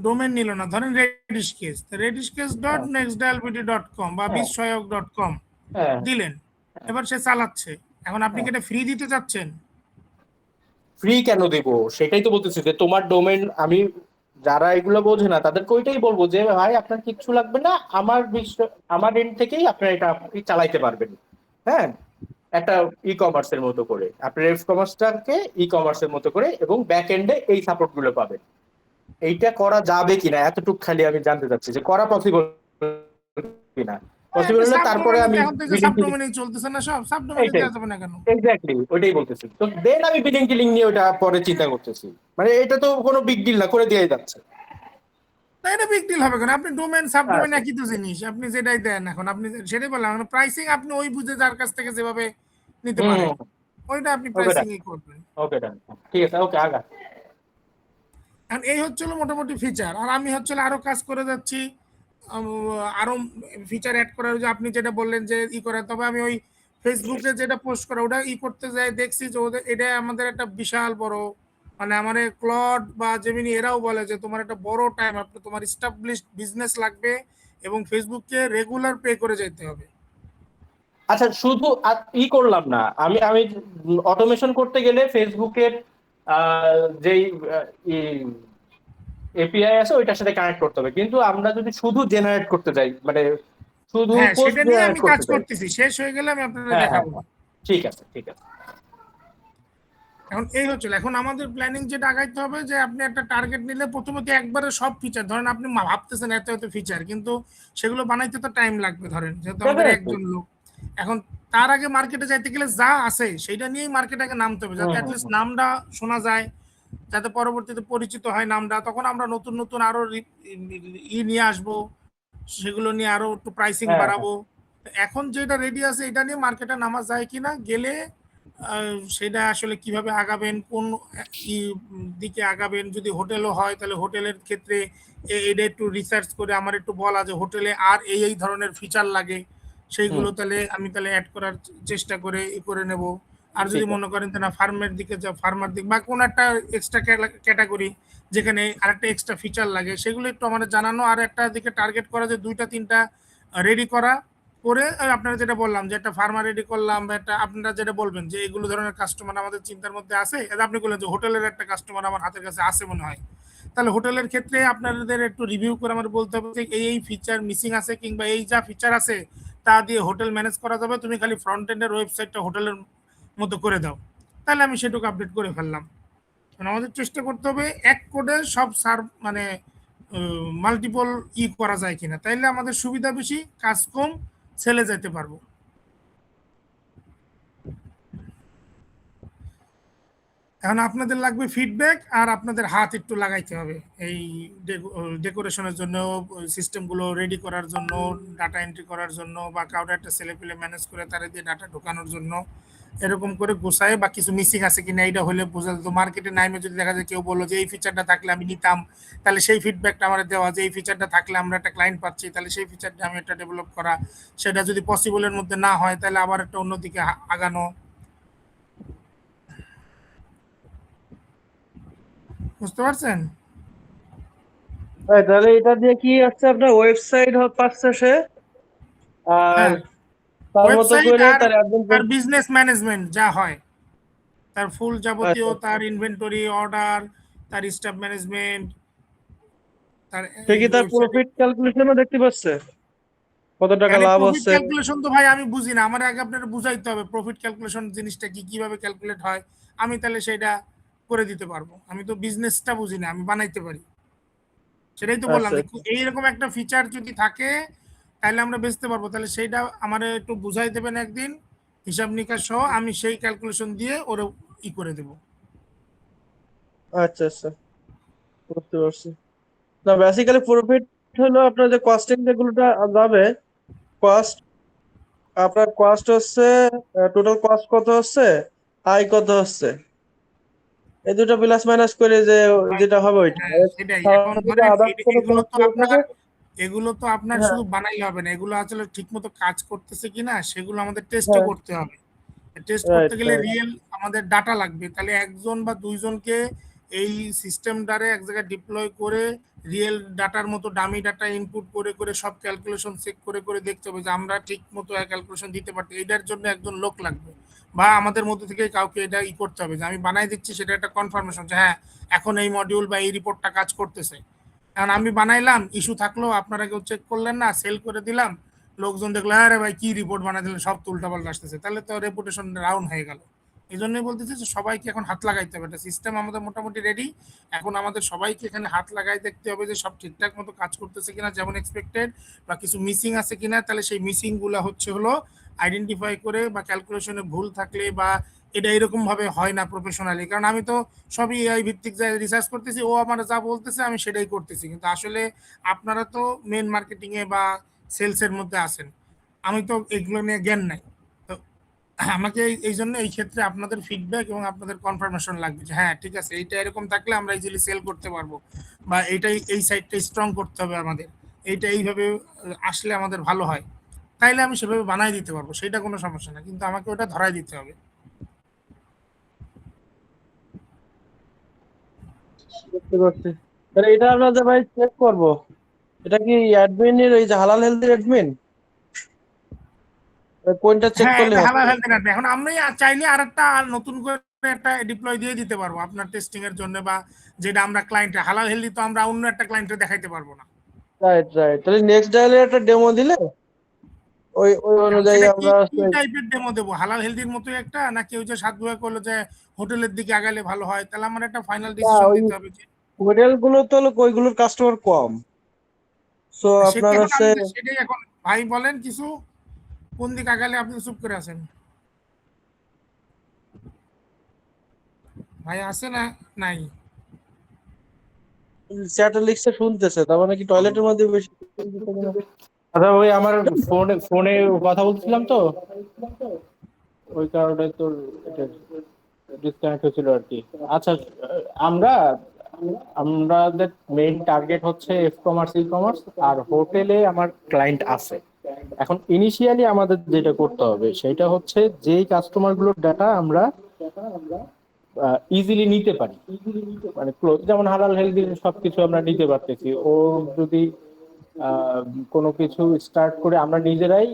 S2: ডোমেন নিল না, ধরেন রেডিশ কেস ডট
S1: হ্যাঁ
S2: নেক্সট ডায়ালবিডি ডট কম বা
S1: হ্যাঁ
S2: বিসহায়ক.com
S1: হ্যাঁ।
S2: দিলেন, এবার সে চালাচ্ছে। এখন আপনি কি এটা ফ্রি দিতে চাচ্ছেন?
S1: ফ্রি কেন দেব? সেটাই তো বলতেছি যে তোমার ডোমেন আমি, যারা এগুলো বোঝে না তাদেরকে ওইটাই বলবো যে ভাই আপনার কিচ্ছু লাগবে না, আমার এন্ড থেকেই আপনার এটা আপনি চালাইতে পারবেন। হ্যাঁ, একটা ই কমার্সের মতো করে আপনি এফ কমার্সটাকে ই কমার্সের মতো করে, এবং ব্যাক এন্ডে এই সাপোর্ট গুলো পাবেন। এইটা করা যাবে কিনা এতটুকু খালি আমি জানতে চাচ্ছি, যে করা পসিবল কিনা।
S2: হ্যাঁ,
S1: পসিবল
S2: একটা
S1: হলে তারপরে
S2: সাবডোমেনে
S1: আমি
S2: এখন তো এই যে
S1: বিলিং টিলিং,
S2: সাবডোমেনেই চলতেছে না, সব সাবডোমেনে
S1: এইটাই
S2: দেওয়া যাবে না কেন?
S1: এক্স্যাক্টলি ওইটাই বলতেছি, তো দেন আমি বিলিং টিলিং নিয়ে ওটা পরে চিন্তা করতেছি। মানে এটা তো কোনো বিগ ডিল না, করে দেওয়াই যাচ্ছে।
S2: তাই এটা বিগ ডিল হবে কেন? আপনি ডোমেন সাবডোমেন
S1: আচ্ছা,
S2: একই তো জিনিস, আপনি যেটাই দেন, এখন আপনি সেটাই বললাম, প্রাইসিং আপনি ওই বুঝে যার কাছ থেকে যেভাবে নিতে
S1: হুম
S2: পারে
S1: হুম,
S2: ওইটা আপনি
S1: ওকে
S2: প্রাইসিং
S1: ডান,
S2: ই করবেন।
S1: ওকে ডান, ঠিক আছে, ওকে আগা।
S2: এখন এই হচ্ছিল মোটামুটি ফিচার, আর আমি হচ্ছিল আরো কাজ করে যাচ্ছি। আম, আরো ফিচার অ্যাড করার, যে আপনি যেটা বললেন যে করে, তবে আমি ওই ফেসবুকে যেটা পোস্ট করা ওটা করতে যাই, দেখছি যে ওদের এটা আমাদের একটা বিশাল বড়, মানে আমার ক্লড বা জেমিনি এরাও বলে যে তোমার একটা বড় টাইম, আপনি তোমার স্টাবলিশড বিজনেস লাগবে এবং ফেসবুককে রেগুলার পে করে যেতে হবে।
S1: আচ্ছা, শুধু করলাম না আমি আমি অটোমেশন করতে গেলে ফেসবুকের যেই এপিআই আছে ওইটার সাথে কানেক্ট করতে হবে, কিন্তু আমরা যদি শুধু জেনারেট করতে যাই, মানে শুধু
S2: হ্যাঁ,
S1: পোস্ট
S2: সেটা নিয়ে
S1: জেনারেট
S2: আমি কাজ
S1: করতে চাই।
S2: করতেছি, শেষ হয়ে গেলে আমি আপনাদের
S1: হ্যাঁ হ্যাঁ
S2: দেখাবো।
S1: হ্যাঁ, ঠিক আছে ঠিক আছে।
S2: এখন এই হচ্ছিল, এখন আমাদের প্ল্যানিং যেটা আগাইতে হবে, যে আপনি একটা টার্গেট নিলে প্রথমত একবারে সব ফিচার, ধরেন আপনি ভাবতেছেন এত এত ফিচার, কিন্তু সেগুলো বানাইতে তো টাইম লাগবে, ধরেন যেহেতু আমাদের
S1: ডেফিনেটলি।
S2: একজন লোক। এখন তার আগে মার্কেটে যাইতে গেলে যা আছে সেটা নিয়েই মার্কেটে আগে নামতে হবে,
S1: হুম
S2: যাতে
S1: হুম
S2: অ্যাটলিস্ট
S1: হুম।
S2: নামটা শোনা যায়, যাতে পরবর্তীতে পরিচিত হয় নামটা, তখন আমরা নতুন নতুন আরো নিয়ে আসবো, সেগুলো নিয়ে আরো একটু প্রাইসিং
S1: হ্যাঁ হ্যাঁ।
S2: বাড়াবো। এখন যেটা রেডি আছে এটা নিয়ে মার্কেটে নামা যায় কিনা, গেলে সেটা আসলে কিভাবে আগাবেন, কোন দিকে আগাবেন, যদি হোটেলও হয় তাহলে হোটেলের ক্ষেত্রে এটা একটু রিসার্চ করে আমার একটু বলা যে হোটেলে আর এই ধরনের ফিচার লাগে,
S1: হুম,
S2: সেইগুলো তাহলে আমি তাহলে অ্যাড করার চেষ্টা করে করে নেব। আর যদি
S1: ঠিক আছে।
S2: মনে করেন না ফার্মের দিকে যা, ফার্মার দিক বা কোন একটা এক্সট্রা ক্যাটাগরি যেখানে আরেকটা এক্সট্রা ফিচার লাগে, সেগুলো একটু আমাদের জানানো, আর একটা দিকে টার্গেট করা, যে দুইটা তিনটা রেডি করা করে, আপনারা যেটা বললাম যে একটা ফার্মা রেডি করলাম, বা একটা আপনারা যেটা বলবেন যে এগুলো ধরনের কাস্টমার আমাদের চিন্তার মধ্যে আছে, আপনি বললেন যে হোটেলের একটা কাস্টমার আমার হাতের কাছে আছে মনে হয়, তাহলে হোটেলের ক্ষেত্রে আপনাদের একটু রিভিউ করে আমার বলতে হবে যে এই ফিচার মিসিং আছে, কিংবা এই যা ফিচার আছে তা দিয়ে হোটেল ম্যানেজ করা যাবে, তুমি খালি ফ্রন্ট এন্ডের ওয়েবসাইটটা হোটেলের মতো করে দাও, তাহলে আমি সেটুকু আপডেট করে ফেললাম। মানে আমাদের চেষ্টা করতে হবে এক কোডে সব সার্ভ, মানে মাল্টিপল করা যায় কিনা, তাইলে আমাদের সুবিধা বেশি, কাজ কম, সেলে যেতে পারবো। এখন আপনাদের লাগবে ফিডব্যাক, আর আপনাদের হাত একটু লাগাইতে হবে এই ডেকোরেশনের জন্য, সিস্টেমগুলো রেডি করার জন্য, ডাটা এন্ট্রি করার জন্য, বা কাউকে একটা ছেলে পেলে ম্যানেজ করে তারা দিয়ে ডাটা ঢোকানোর জন্য, এরকম করে গোছায়। বা কিছু মিসিং আছে কিনা এইটা হলে বোঝা যেত। মার্কেটে নাইমে যদি দেখা যায় কেউ বললো যে এই ফিচারটা থাকলে আমি নিতাম, তাহলে সেই ফিডব্যাকটা আমার দেওয়া, যে এই ফিচারটা থাকলে আমরা একটা ক্লায়েন্ট পাচ্ছি, তাহলে সেই ফিচারটা আমি একটা ডেভেলপ করা। সেটা যদি পসিবলের মধ্যে না হয় তাহলে আবার একটা অন্যদিকে আগানো। বুঝতে পারছেন?
S3: তাহলে এটা দিয়ে কি হচ্ছে, আপনার ওয়েবসাইট পাচ্ছে সে, আর
S2: হ্যাঁ,
S3: তার মতো
S2: ওয়েবসাইট
S3: করে
S2: আর
S3: তার একদম
S2: তার বিজনেস ম্যানেজমেন্ট যা হয়, তার ফুল যাবতীয়,
S3: আচ্ছা,
S2: তার ইনভেন্টরি, অর্ডার, তার স্টাফ ম্যানেজমেন্ট, তার
S3: সে
S2: এই
S3: কি তার
S2: ওয়েবসাইটে।
S3: প্রফিট ক্যালকুলেশনও দেখতে পাচ্ছে, কত টাকা
S2: মানে
S3: লাভ
S2: প্রফিট
S3: হচ্ছে?
S2: ক্যালকুলেশন তো ভাই আমি বুঝি না, আমার আগে আপনার বুঝাইতে হবে প্রফিট ক্যালকুলেশন জিনিসটা কি, কিভাবে ক্যালকুলেট হয়। আমি তাহলে সেটা করে দিতে পারবো। আমি তো বিজনেসটা বুঝি না, আমি বানাইতে পারি। সেটাই তো বললাম
S3: আচ্ছা
S2: যে
S3: আচ্ছা
S2: এইরকম একটা ফিচার যদি থাকে তাহলে আমরা বেচতে পারবো। তাহলে সেইটা আমার একটু বুঝাই দেবেন একদিন, হিসাব নিকাশ সহ, আমি সেই ক্যালকুলেশন দিয়ে ওরা করে দেবো।
S3: আচ্ছা আচ্ছা, বুঝতে পারছি। না, বেসিক্যালি প্রফিট হলো আপনার যে কস্টিং যেগুলোটা যাবে, কস্ট, আপনার কস্ট হচ্ছে, টোটাল কস্ট কত হচ্ছে, আয় কত হচ্ছে, এই দুটো প্লাস মাইনাস করে যে যেটা হবে ওইটা।
S2: হ্যাঁ সেটাই। এখন
S3: ছাড়া যদি
S2: ধরেন
S3: আদার্স কোনো
S2: এগুলো
S3: কস্ট
S2: তো
S3: করে থাকে,
S2: আপনার, এগুলো তো আপনার
S3: হ্যাঁ
S2: শুধু বানাইলে হবে না, এগুলো আসলে ঠিক মতো কাজ করতেছে কিনা সেগুলো আমাদের টেস্টও
S3: হ্যাঁ,
S2: করতে হবে। টেস্ট করতে
S3: রাইট
S2: গেলে
S3: রাইট,
S2: রিয়েল আমাদের ডাটা লাগবে। তাহলে একজন বা দুইজনকে এই সিস্টেমটারে এক জায়গায় ডিপ্লয় করে রিয়েল ডাটার মতো ডামি ডাটা ইনপুট করে করে সব ক্যালকুলেশন চেক করে করে দেখতে হবে যে আমরা ঠিক মতো ক্যালকুলেশন দিতে পারছি। এটার জন্য একজন লোক লাগবে, বা আমাদের মধ্যে থেকে কাউকে এটা করতে হবে যে আমি বানাই দিচ্ছি, সেটা একটা কনফার্মেশন যে হ্যাঁ এখন এই মডিউল বা এই রিপোর্টটা কাজ করতেছে। কারণ আমি বানাইলাম, ইস্যু থাকলো, আপনারা কেউ চেক করলেন না, সেল করে দিলাম, লোকজন দেখলো আরে ভাই কি রিপোর্ট বানাই দিলেন, সব তো উল্টাপাল্টা আসতেছে, তাহলে তো রেপুটেশন ডাউন হয়ে গেল। এই জন্যই বলতেছি যে সবাইকে এখন হাত লাগাইতে হবে। এটা সিস্টেম আমাদের মোটামুটি রেডি। এখন আমাদের সবাইকে এখানে হাত লাগাই দেখতে হবে যে সব ঠিকঠাক মতো কাজ করতেছে কিনা যেমন এক্সপেক্টেড, বা কিছু মিসিং আছে কিনা। তাহলে সেই মিসিং গুলা হলো আইডেন্টিফাই করে, বা ক্যালকুলেশনে ভুল থাকলে, বা এটা এরকম ভাবে হয় না প্রফেশনালি। কারণ আমি তো সবই এআই ভিত্তিক যা রিসার্চ করতেছি, ও আমার যা বলতেছে আমি সেটাই করতেছি, কিন্তু আসলে আপনারা তো মেন মার্কেটিং এ বা সেলস এর মধ্যে আছেন, আমি তো এগুলো নিয়ে জ্ঞান নাই। তো আমাকে এই জন্য এই ক্ষেত্রে আপনাদের ফিডব্যাক এবং আপনাদের কনফার্মেশন লাগবে যে হ্যাঁ ঠিক আছে, এইটা এরকম থাকলে আমরা ইজিলি সেল করতে পারবো, বা এইটাই এই সাইডটা স্ট্রং করতে হবে আমাদের, এইটা এইভাবে আসলে আমাদের ভালো হয়। তাইলে আমি সেভাবে বানাই দিতে পারবো, সেটা কোনো সমস্যা না, কিন্তু আমাকে ওটা ধরাই দিতে হবে।
S3: বুঝতে পারছি। তাহলে এটা আমরা যে ভাই চেক করবো, এটা কি অ্যাডমিনের ওই যে হালাল হেলথের অ্যাডমিন, কোনটা চেক
S2: হ্যাঁ,
S3: করলে
S2: এটা
S3: হবে?
S2: হালাল হেলথ কার্ড। এখন আমরা চাইলে আরেকটা আর নতুন করে একটা ডিপ্লয় দিয়ে দিতে পারবো আপনার টেস্টিং এর জন্য, বা যেটা আমরা ক্লায়েন্টে হালাল হেলদি তো আমরা অন্য একটা ক্লায়েন্টে দেখাইতে পারবো না।
S3: রাইট রাইট, তাহলে নেক্সট ডায়ালে একটা ডেমো দিলে ওই ওই
S2: এখন
S3: অনুযায়ী
S2: সেটা কি
S3: আমরা
S2: কি টাইপের ডেমো দেবো, হালাল হেলদির মতোই একটা, না কেউ যে সাত ভাইয়া করলো যে হোটেলের দিকে আগালে ভালো হয়, তাহলে আমার একটা ফাইনাল
S3: না,
S2: ডিসিশন
S3: ওই
S2: দিতে হবে যে
S3: হোটেল গুলো তো হলো ওইগুলোর কাস্টমার কম, সো
S2: সেটা
S3: আপনার
S2: এখন
S3: হচ্ছে,
S2: আমি সেটাই এখন। ভাই বলেন কিছু, কোন দিকে আগালে আপনি চুপ করে আছেন? ভাই আছে না? নাই?
S3: চ্যাটার লিখছে শুনতেছে, তার মানে কি টয়লেটের মধ্যে বেশি?
S1: আচ্ছা, ওই আমার ফোনে ফোনে কথা বলছিলাম তো, ওই কারণে তোর এটা ডিসকানেক্ট হয়েছিল আর কি। আচ্ছা, আমরা আমাদের মেইন টার্গেট হচ্ছে এফ কমার্স, ই কমার্স, আর হোটেলে আমার ক্লায়েন্ট আছে। এখন ইনিশিয়ালি আমাদের যেটা করতে হবে সেটা হচ্ছে যেই কাস্টমার গুলোর ডাটা আমরা ইজিলি নিতে পারি, মানে যেমন হালাল হেলদি সবকিছু আমরা নিতে পারতেছি। ও যদি আহ, কোনো কিছু স্টার্ট করে আমরা নিজেরাই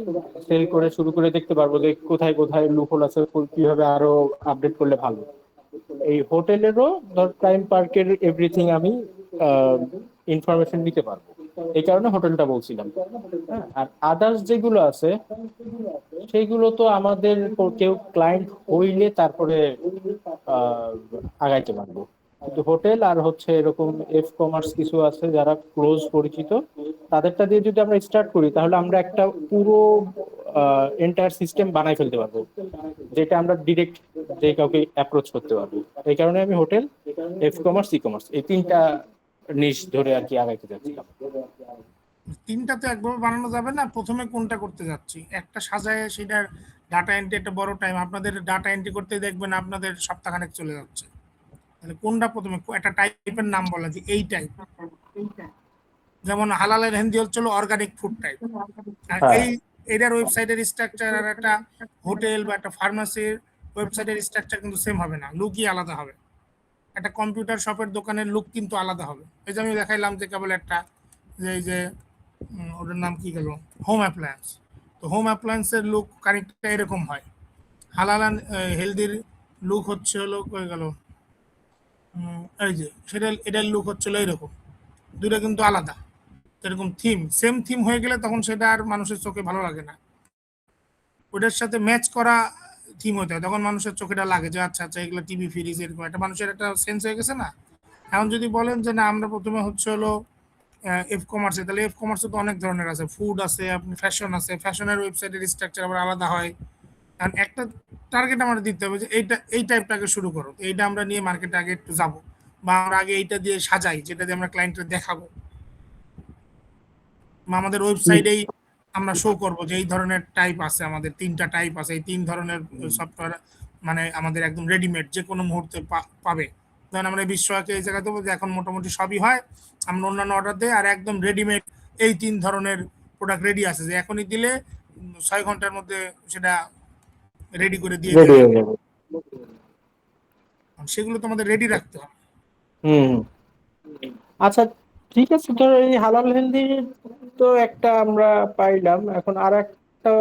S1: সেল করে শুরু করে দেখতে পারবো যে কোথায় কোথায় লুপহোল আছে, কিভাবে আরো আপডেট করলে ভালো। এই হোটেলেরও ধর প্রাইম পার্কের এভরিথিং আমি ইনফরমেশন নিতে পারবো, এই কারণে হোটেলটা বলছিলাম। হ্যাঁ, আর আদার্স যেগুলো আছে সেইগুলো তো আমাদের কেউ ক্লায়েন্ট হইলে তারপরে আহ, আগাইতে পারবো। কিন্তু হোটেল আর হচ্ছে এরকম এফ কমার্স কিছু আছে যারা ক্লোজ পরিচিত, তাদেরটা দিয়ে যদি আমরা স্টার্ট করি তাহলে আমরা একটা পুরো এন্টায়ার সিস্টেম বানাই ফেলতে পারবো, যেটা আমরা ডিরেক্ট যে কাউকে অ্যাপ্রোচ করতে পারবো। এই কারণে আমি hotel, F commerce, e commerce এই তিনটা নিশ ধরে আর কি আগাইতে যাচ্ছিলাম।
S2: তিনটা তো একভাবে বানানো যাবে না, প্রথমে কোনটা করতে যাচ্ছি একটা সাজায় সেটার ডাটা এন্ট্রি একটা বড় টাইম, আপনাদের ডাটা এন্ট্রি করতে দেখবেন আপনাদের সপ্তাহখানেক চলে যাচ্ছে। তাহলে কোনটা প্রথমে, একটা টাইপের নাম বলা যে এই টাইপ, যেমন হালালের হিন্দি হচ্ছিল অর্গানিক ফুড টাইপ। আর
S1: হ্যাঁ,
S2: এই এটার ওয়েবসাইটের স্ট্রাকচার আর একটা হোটেল বা একটা ফার্মাসির ওয়েবসাইটের স্ট্রাকচার কিন্তু সেম হবে না, লুকই আলাদা হবে। একটা কম্পিউটার শপের দোকানের লুক কিন্তু আলাদা হবে। এই যে আমি দেখাইলাম যে কেবল একটা, যে এই যে ওটার নাম কি গেল, হোম অ্যাপ্লায়েন্স। তো হোম অ্যাপ্লায়েন্সের লুক খানিকটা এরকম হয়। হালাল হেলদির লুক হচ্ছে হলো কয়ে গেল, এই যে সেটা, এটার লুক হচ্ছিল এরকম, দুটো কিন্তু আলাদা। এরকম থিম, সেম থিম হয়ে গেলে তখন সেটা আর মানুষের চোখে ভালো লাগে না, ওটার সাথে ম্যাচ করা থিম হতে হয়, তখন মানুষের চোখেটা লাগে যে আচ্ছা আচ্ছা এগুলো টিভি ফ্রিজ এরকম একটা মানুষের একটা সেন্স হয়ে গেছে না। এখন যদি বলেন যে না আমরা প্রথমে হচ্ছে হলো এফ কমার্সে, তাহলে এফ কমার্সে তো অনেক ধরনের আছে, ফুড আছে, আপনি ফ্যাশন আছে, ফ্যাশনের ওয়েবসাইটের স্ট্রাকচার আবার আলাদা হয়। কারণ একটা টার্গেট আমাদের দিতে হবে যে এইটা, এই টাইপটাকে শুরু করো, এইটা আমরা নিয়ে মার্কেটে আগে একটু যাবো, বা আমরা আগে এইটা দিয়ে সাজাই যেটা দিয়ে আমরা ক্লায়েন্টের দেখাবো, বা আমাদের ওয়েবসাইটেই আমরা শো করব যে এই ধরনের টাইপ আছে, আমাদের তিনটা টাইপ আছে, এই তিন ধরনের সফটওয়্যার মানে আমাদের একদম রেডিমেড যে কোনো মুহূর্তে পাবে। ধরেন আমরা বিশ্বকে এই জায়গায় দেবো যে এখন মোটামুটি সবই হয়, আমরা অন্যান্য অর্ডার দিই, আর একদম রেডিমেড এই তিন ধরনের প্রোডাক্ট রেডি আছে যে এখনই দিলে 6 ঘন্টার মধ্যে সেটা রেডি করে দিয়ে
S1: রেডি
S2: দেবে।
S1: হয়ে যাবে।
S2: সেগুলো তো আমাদের রেডি রাখতে হবে।
S1: হুম। আচ্ছা, ঠিক আছে, ধরো এই হালাল হেলদি তো একটা আমরা পাইলাম, এখন আর একটা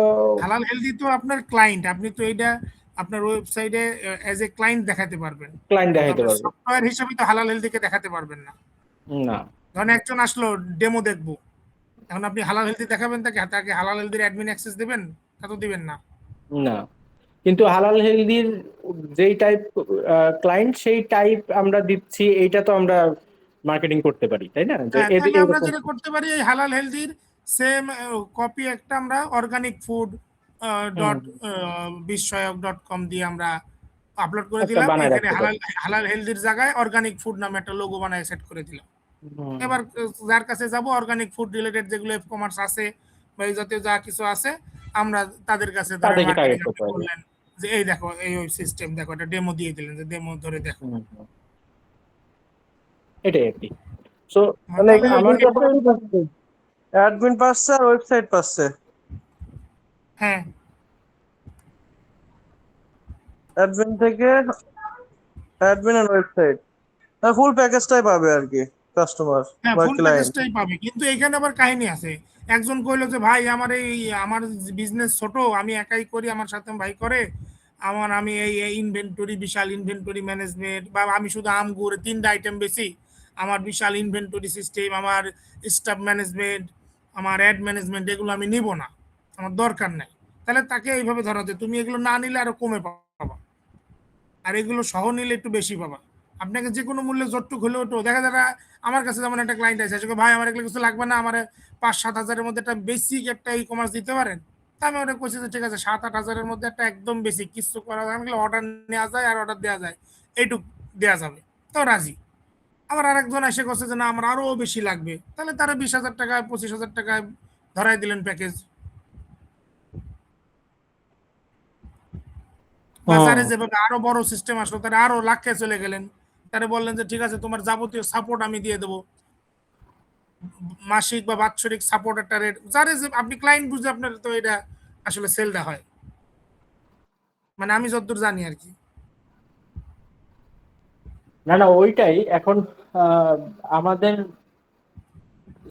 S2: হালাল হেলদি তো আপনার ক্লায়েন্ট, আপনি তো এইটা আপনার ওয়েবসাইটে অ্যাজ এ ক্লায়েন্ট দেখাতে পারবেন,
S1: ক্লায়েন্ট
S2: কিন্তু
S1: দেখাইতে
S2: আপনার
S1: পারবো।
S2: সফটওয়্যার হিসেবে তো হালাল হেলদিকে দেখাতে পারবেন না।
S1: না।
S2: ধরেন একজন আসলো ডেমো দেখবো, এখন আপনি হালাল হেলদি দেখাবেন তাকে, তাকে হালাল হেলদির অ্যাডমিন অ্যাক্সেস দিবেন? তা তো দিবেন না।
S1: না, কিন্তু হালাল হেলদির যেই টাইপ ক্লায়েন্ট সেই টাইপ আমরা দিচ্ছি, এইটা তো আমরা মার্কেটিং করতে পারি, তাই না? যে
S2: হ্যাঁ,
S1: এদের
S2: তাহলে আমরা
S1: এরকম।
S2: যেটা করতে পারি এই হালাল হেলদির সেম কপি একটা আমরা অর্গানিক ফুড
S1: হুম,
S2: ডট বিস্ময়ক ডট কম দিয়ে আমরা আপলোড করে
S1: একটা
S2: দিলাম,
S1: বানায়
S2: এখানে
S1: রাখতে পারি।
S2: হালাল হালাল হেলদির জায়গায় অর্গানিক ফুড নামে একটা লোগো বানায় সেট করে দিলাম।
S1: হুম,
S2: এবার যার কাছে যাব অর্গানিক ফুড রিলেটেড যেগুলো এফ কমার্স আছে বা এই জাতীয় যা কিছু আছে, আমরা তাদের কাছে ধরেন
S1: তাদেরকে
S2: মার্কেটিং
S1: টার্গেট
S2: আপনি
S1: করতে পারবো।
S2: করলেন যে এই দেখো এই সিস্টেম দেখো, একটা ডেমো দিয়ে দিলেন যে ডেমো ধরে দেখো।
S1: হুম, এটাই আর কি। সো
S3: মানে
S2: তাহলে
S3: এখানে
S1: আমার
S3: দুইটা পার্টি পাচ্ছে, অ্যাডমিন পাচ্ছে আর ওয়েবসাইট পাচ্ছে।
S2: হ্যাঁ,
S3: অ্যাডমিন থেকে অ্যাডমিন আর ওয়েবসাইট, ফুল প্যাকেজটাই পাবে আর কি কাস্টমার
S2: হ্যাঁ
S3: বা
S2: ফুল
S3: ক্লায়েন্ট।
S2: প্যাকেজটাই পাবে, কিন্তু এখানে আবার কাহিনী আছে। একজন কইলো যে ভাই আমার এই আমার বিজনেস ছোট, আমি একাই করি, আমার সাথে ভাই করে, আমি এই ইনভেন্টরি, বিশাল ইনভেন্টরি ম্যানেজমেন্ট, বা আমি শুধু আম গুড় তিনটা আইটেম বেশি, আমার বিশাল ইনভেন্টরি সিস্টেম, আমার স্টাফ ম্যানেজমেন্ট, আমার অ্যাড ম্যানেজমেন্ট, এগুলো আমি নিব না, আমার দরকার নাই। তাহলে তাকে এইভাবে ধরা যায় তুমি এগুলো না নিলে আরো কমে পাবা, আর এগুলো সহ নিলে একটু বেশি পাবা। আপনাকে যে কোনো মূল্যে যতটুক হলেও তো দেখা যাবে। আমার কাছে যেমন একটা ক্লায়েন্ট আছে, ভাই আমার এগুলো কিছু লাগবে না, আমার 5-7 হাজারের মধ্যে একটা বেসিক একটা ই কমার্স দিতে পারেন? তা আমি ওটা কইছি যে ঠিক আছে 7-8 হাজারের মধ্যে একটা একদম বেসিক কিছু করা যায়, অর্ডার নেওয়া যায় আর অর্ডার দেওয়া যায়, এইটুক দেওয়া যাবে, তো রাজি। আবার আরেকজন এসে করছে যে না আমার আরো বেশি লাগবে, তাহলে তারা 20,000 টাকায় 25,000 টাকায় ধরাই দিলেন প্যাকেজ। বাজারে
S1: হুম,
S2: যেভাবে আরো বড় সিস্টেম আসলো তারা আরো লাখে চলে গেলেন, তারা বললেন যে ঠিক আছে তোমার যাবতীয় সাপোর্ট আমি দিয়ে দেবো, মাসিক বা বাৎসরিক সাপোর্ট একটা রেট, যারে যে আপনি ক্লায়েন্ট বুঝে আপনার তো এটা আসলে সেলটা হয়, মানে আমি যতদূর জানি আর কি।
S1: না না, ওইটাই এখন আহ, আমাদের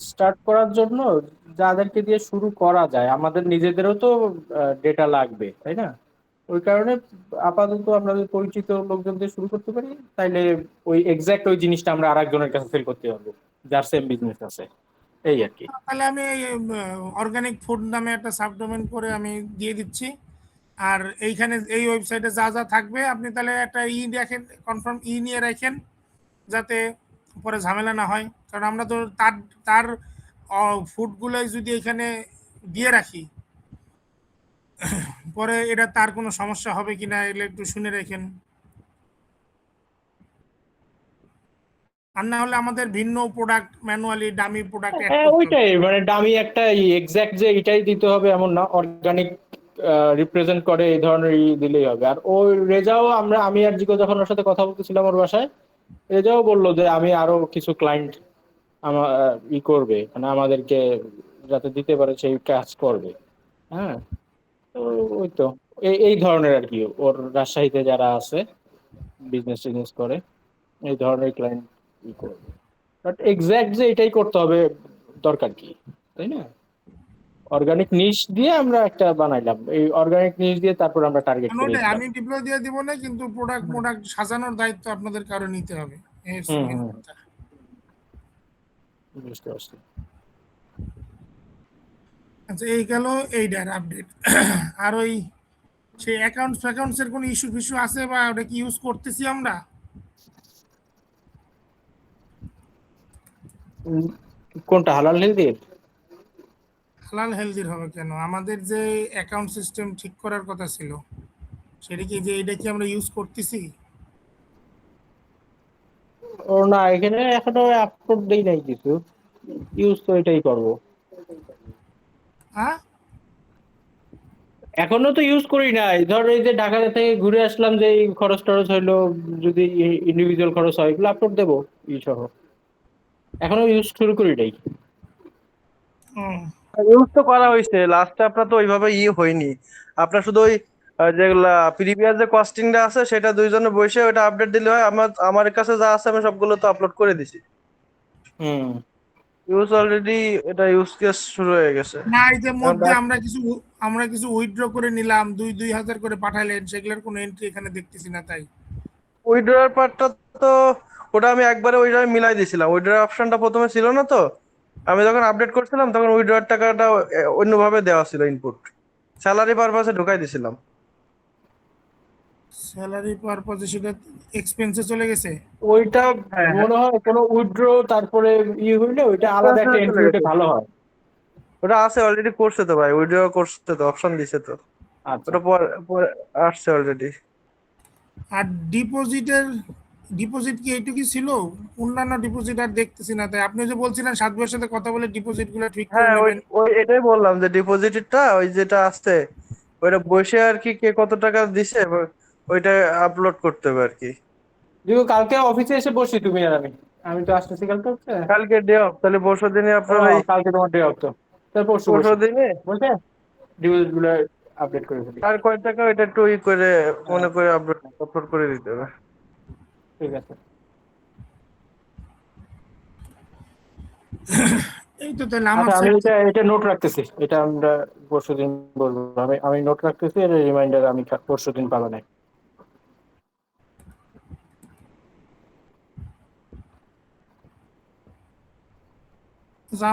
S1: স্টার্ট করার জন্য যাদেরকে দিয়ে শুরু করা যায়, আমাদের নিজেদেরও তো ডেটা লাগবে, তাই না? ওই কারণে আপাতত আমরা যদি পরিচিত লোকজন দিয়ে শুরু করতে পারি, তাইলে ওই এক্সাক্ট ওই জিনিসটা আমরা আরেকজনের কাছে সেল করতে পারবো যার সেম বিজনেস আছে, এই আর কি।
S2: তাহলে আমি অর্গানিক ফুড নামে একটা সাবডোমেন করে আমি দিয়ে দিচ্ছি। আর এইখানে এই ওয়েবসাইটে যা যা থাকবে আপনি তাহলে একটা দেখেন, কনফার্ম নিয়ে রাখেন, যাতে পরে ঝামেলা না হয়। কারণ আমরা তো তার তার ফুডগুলোই যদি এখানে দিয়ে রাখি, পরে এটা তার কোনো সমস্যা হবে কিনা এগুলো একটু শুনে রাখেন। আর না হলে আমাদের ভিন্ন product manually dummy product add
S1: হ্যাঁ
S2: করতে হবে।
S1: ওইটাই, মানে দামি একটা এক্সাক্ট যে এটাই দিতে হবে এমন না, অর্গানিক রিপ্রেজেন্ট করে এই ধরনের দিলেই হবে। আর ওই রেজাও আমি আর জিকো যখন ওর সাথে কথা বলতেছিলাম ওর বাসায়, রেজাও বললো যে আমি আরো কিছু ক্লায়েন্ট আমার করবে, মানে আমাদেরকে যাতে দিতে পারে সেই কাজ করবে। হ্যাঁ, তো ওই তো এই ধরনের আর কি, ওর রাজশাহীতে যারা আছে বিজনেস টিজনেস করে এই ধরনের ক্লায়েন্ট করবে। বাট এক্সাক্ট যে এটাই করতে হবে দরকার কি, তাই না? অর্গানিক নিশ দিয়ে আমরা একটা বানাইলাম, এই অর্গানিক নিশ দিয়ে তারপর আমরা টার্গেট করে
S2: ওটাই,
S1: দিলাম।
S2: আমি ডিপ্লয় দিয়ে দিব না, কিন্তু প্রোডাক্ট
S1: হুম
S2: প্রোডাক্ট সাজানোর দায়িত্ব আপনাদের কারো নিতে হবে। এই হচ্ছে
S1: হুম
S2: মেন
S1: হুম,
S2: কথা।
S1: বুঝতে পারছি।
S2: আচ্ছা, এই গেল এইটার আপডেট। আর ওই সেই অ্যাকাউন্টস এর কোনো ইস্যু ফিস্যু আছে বা ওটা কি ইউজ করতেছি আমরা?
S1: উম, কোনটা হালাল হেলদির?
S2: হালাল হেলদির হবে কেন? আমাদের যে অ্যাকাউন্ট সিস্টেম ঠিক করার কথা ছিল, সেটা কি যে এটা কি আমরা ইউজ করতেছি?
S1: ও না, এখানে এখনো আপলোড দেই নাই কিছু, ইউজ তো এটাই করবো।
S2: হ্যাঁ,
S1: এখনো তো ইউজ করি নাই, ধর এই যে ঢাকা থেকে ঘুরে আসলাম, যে এই খরচ টরচ হইলো, যদি ইন্ডিভিজুয়াল খরচ হয় এগুলো আপলোড দেবো ই সহ, এখনো ইউজ শুরু করি নাই।
S3: ইউজ তো করা হয়েছে, লাস্টে আপনার তো ওইভাবে হয়নি। আপনার শুধু ওই যেগুলা প্রিভিয়াস যে কস্টিংটা আছে সেটা দুইজনে বসে ওইটা আপডেট দিলে হয়। আমার কাছে যা আছে আমি সবগুলো তো আপলোড করে দিছি।
S1: হুম,
S3: ইউজ অলরেডি, এটা ইউজ কেস শুরু হয়ে গেছে।
S2: না এই যে মধ্যে আমরা কিছু উইথড্র করে নিলাম, 2,000 করে পাঠাইলেন, সেগুলোর কোনো এন্ট্রি এখানে দেখতেছি না তাই।
S3: উইথড্রয়ার পার্টটা তো ওটা আমি একবারে ওইটা মিলাই দিয়েছিলাম, উইথড্রয়ার অপশনটা প্রথমে ছিল না তো। আমি যখন আপডেট করছিলাম তখন উইথড্রয়ার টাকাটা অন্যভাবে দেওয়া ছিল, ইনপুট স্যালারি পারপাসে ঢুকাই দিছিলাম।
S2: স্যালারি পারপজে সেটা এক্সপেন্সে চলে গেছে।
S1: ওইটা
S3: হ্যাঁ, হ্যাঁ,
S1: মনে হয় কোনো উইথড্র তারপরে হইলে ওইটা আলাদা একটা
S3: এক্সপেন্সে চলে
S1: এন্ট্রি হইতে
S3: গেছে।
S1: ভালো হয়।
S3: ওটা আছে অলরেডি, করছে তো ভাই, উইথড্র করছে তো, অপশন দিছে তো।
S1: আচ্ছা,
S3: ওটা পরে পরে আসছে অলরেডি।
S2: আর ডিপোজিট কি এইটুকুই ছিল? অন্যান্য ডিপোজিট আর দেখতেছি না তাই। আপনি যে বলছিলেন সাত ভাইয়ের সাথে কথা বলে ডিপোজিট গুলো ঠিক করে
S3: হ্যাঁ, ওই
S2: নেবেন।
S3: ওই এটাই বললাম যে ডিপোজিটটা ওই যেটা আছে ওইটা বসে আর কি, কে কত টাকা দিছে ওইটা আপলোড করতে হবে আর কি।
S1: যদি কালকে অফিসে এসে বসি তুমি আর আমি, আমি তো আসতেছি কালকে হচ্ছে।
S3: কালকে ডে অফ, তাহলে পরশু দিনে
S1: ও,
S3: আপনার ওই
S1: কালকে তোমার ডে অফ তো, তাহলে পরশু
S3: পরশু
S1: বসি,
S3: দিনে
S1: বসে ডিটেলস গুলো আপডেট করে ফেলি।
S3: আর কয় টাকা ওইটা একটু করে
S1: হ্যাঁ,
S3: মনে করে আপলোড আপলোড করে দিতে হবে।
S1: ঠিক আছে।
S2: এই তো তাহলে আমার
S1: আচ্ছা, আমি
S2: সাইড
S1: এটা এটা নোট রাখতেছি, এটা আমরা পরশুদিন বলবো। আমি নোট রাখতেছি, এর রিমাইন্ডার আমি পরশুদিন পাবো না।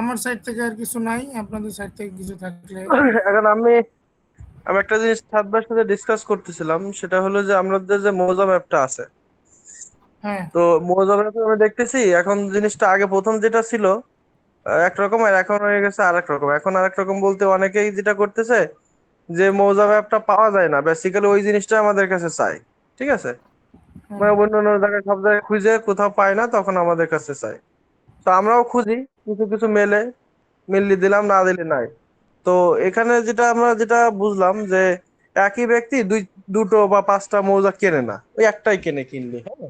S2: আমার সাইড থেকে আর কিছু নাই, আপনাদের সাইড থেকে কিছু থাকলে।
S3: এখন আমি আমি একটা জিনিস সাতবার সাথে ডিসকাস করতেছিলাম, সেটা হলো যে আমাদের যে মৌজা ম্যাপটা আছে,
S2: হ্যাঁ,
S3: তো মৌজা ম্যাপে আমি দেখতেছি এখন জিনিসটা আগে প্রথম যেটা ছিল একরকম, আর এখন হয়ে গেছে আরেক রকম। এখন আরেক রকম বলতে অনেকেই যেটা করতেছে যে মৌজা ম্যাপটা পাওয়া যায় না, বেসিক্যালি ওই জিনিসটা আমাদের কাছে চাই। ঠিক আছে,
S2: হ্যাঁ,
S3: মানে অন্য অন্য জায়গায় সব জায়গায় খুঁজে কোথাও পায় না, তখন আমাদের কাছে চাই। তো আমরাও খুঁজি, কিছু কিছু মেলে, মিললি দিলাম, না দিলে নাই। তো এখানে যেটা বুঝলাম যে একই ব্যক্তি দুটো বা পাঁচটা মৌজা কেনে না, ওই একটাই কেনে, কিনলে হ্যাঁ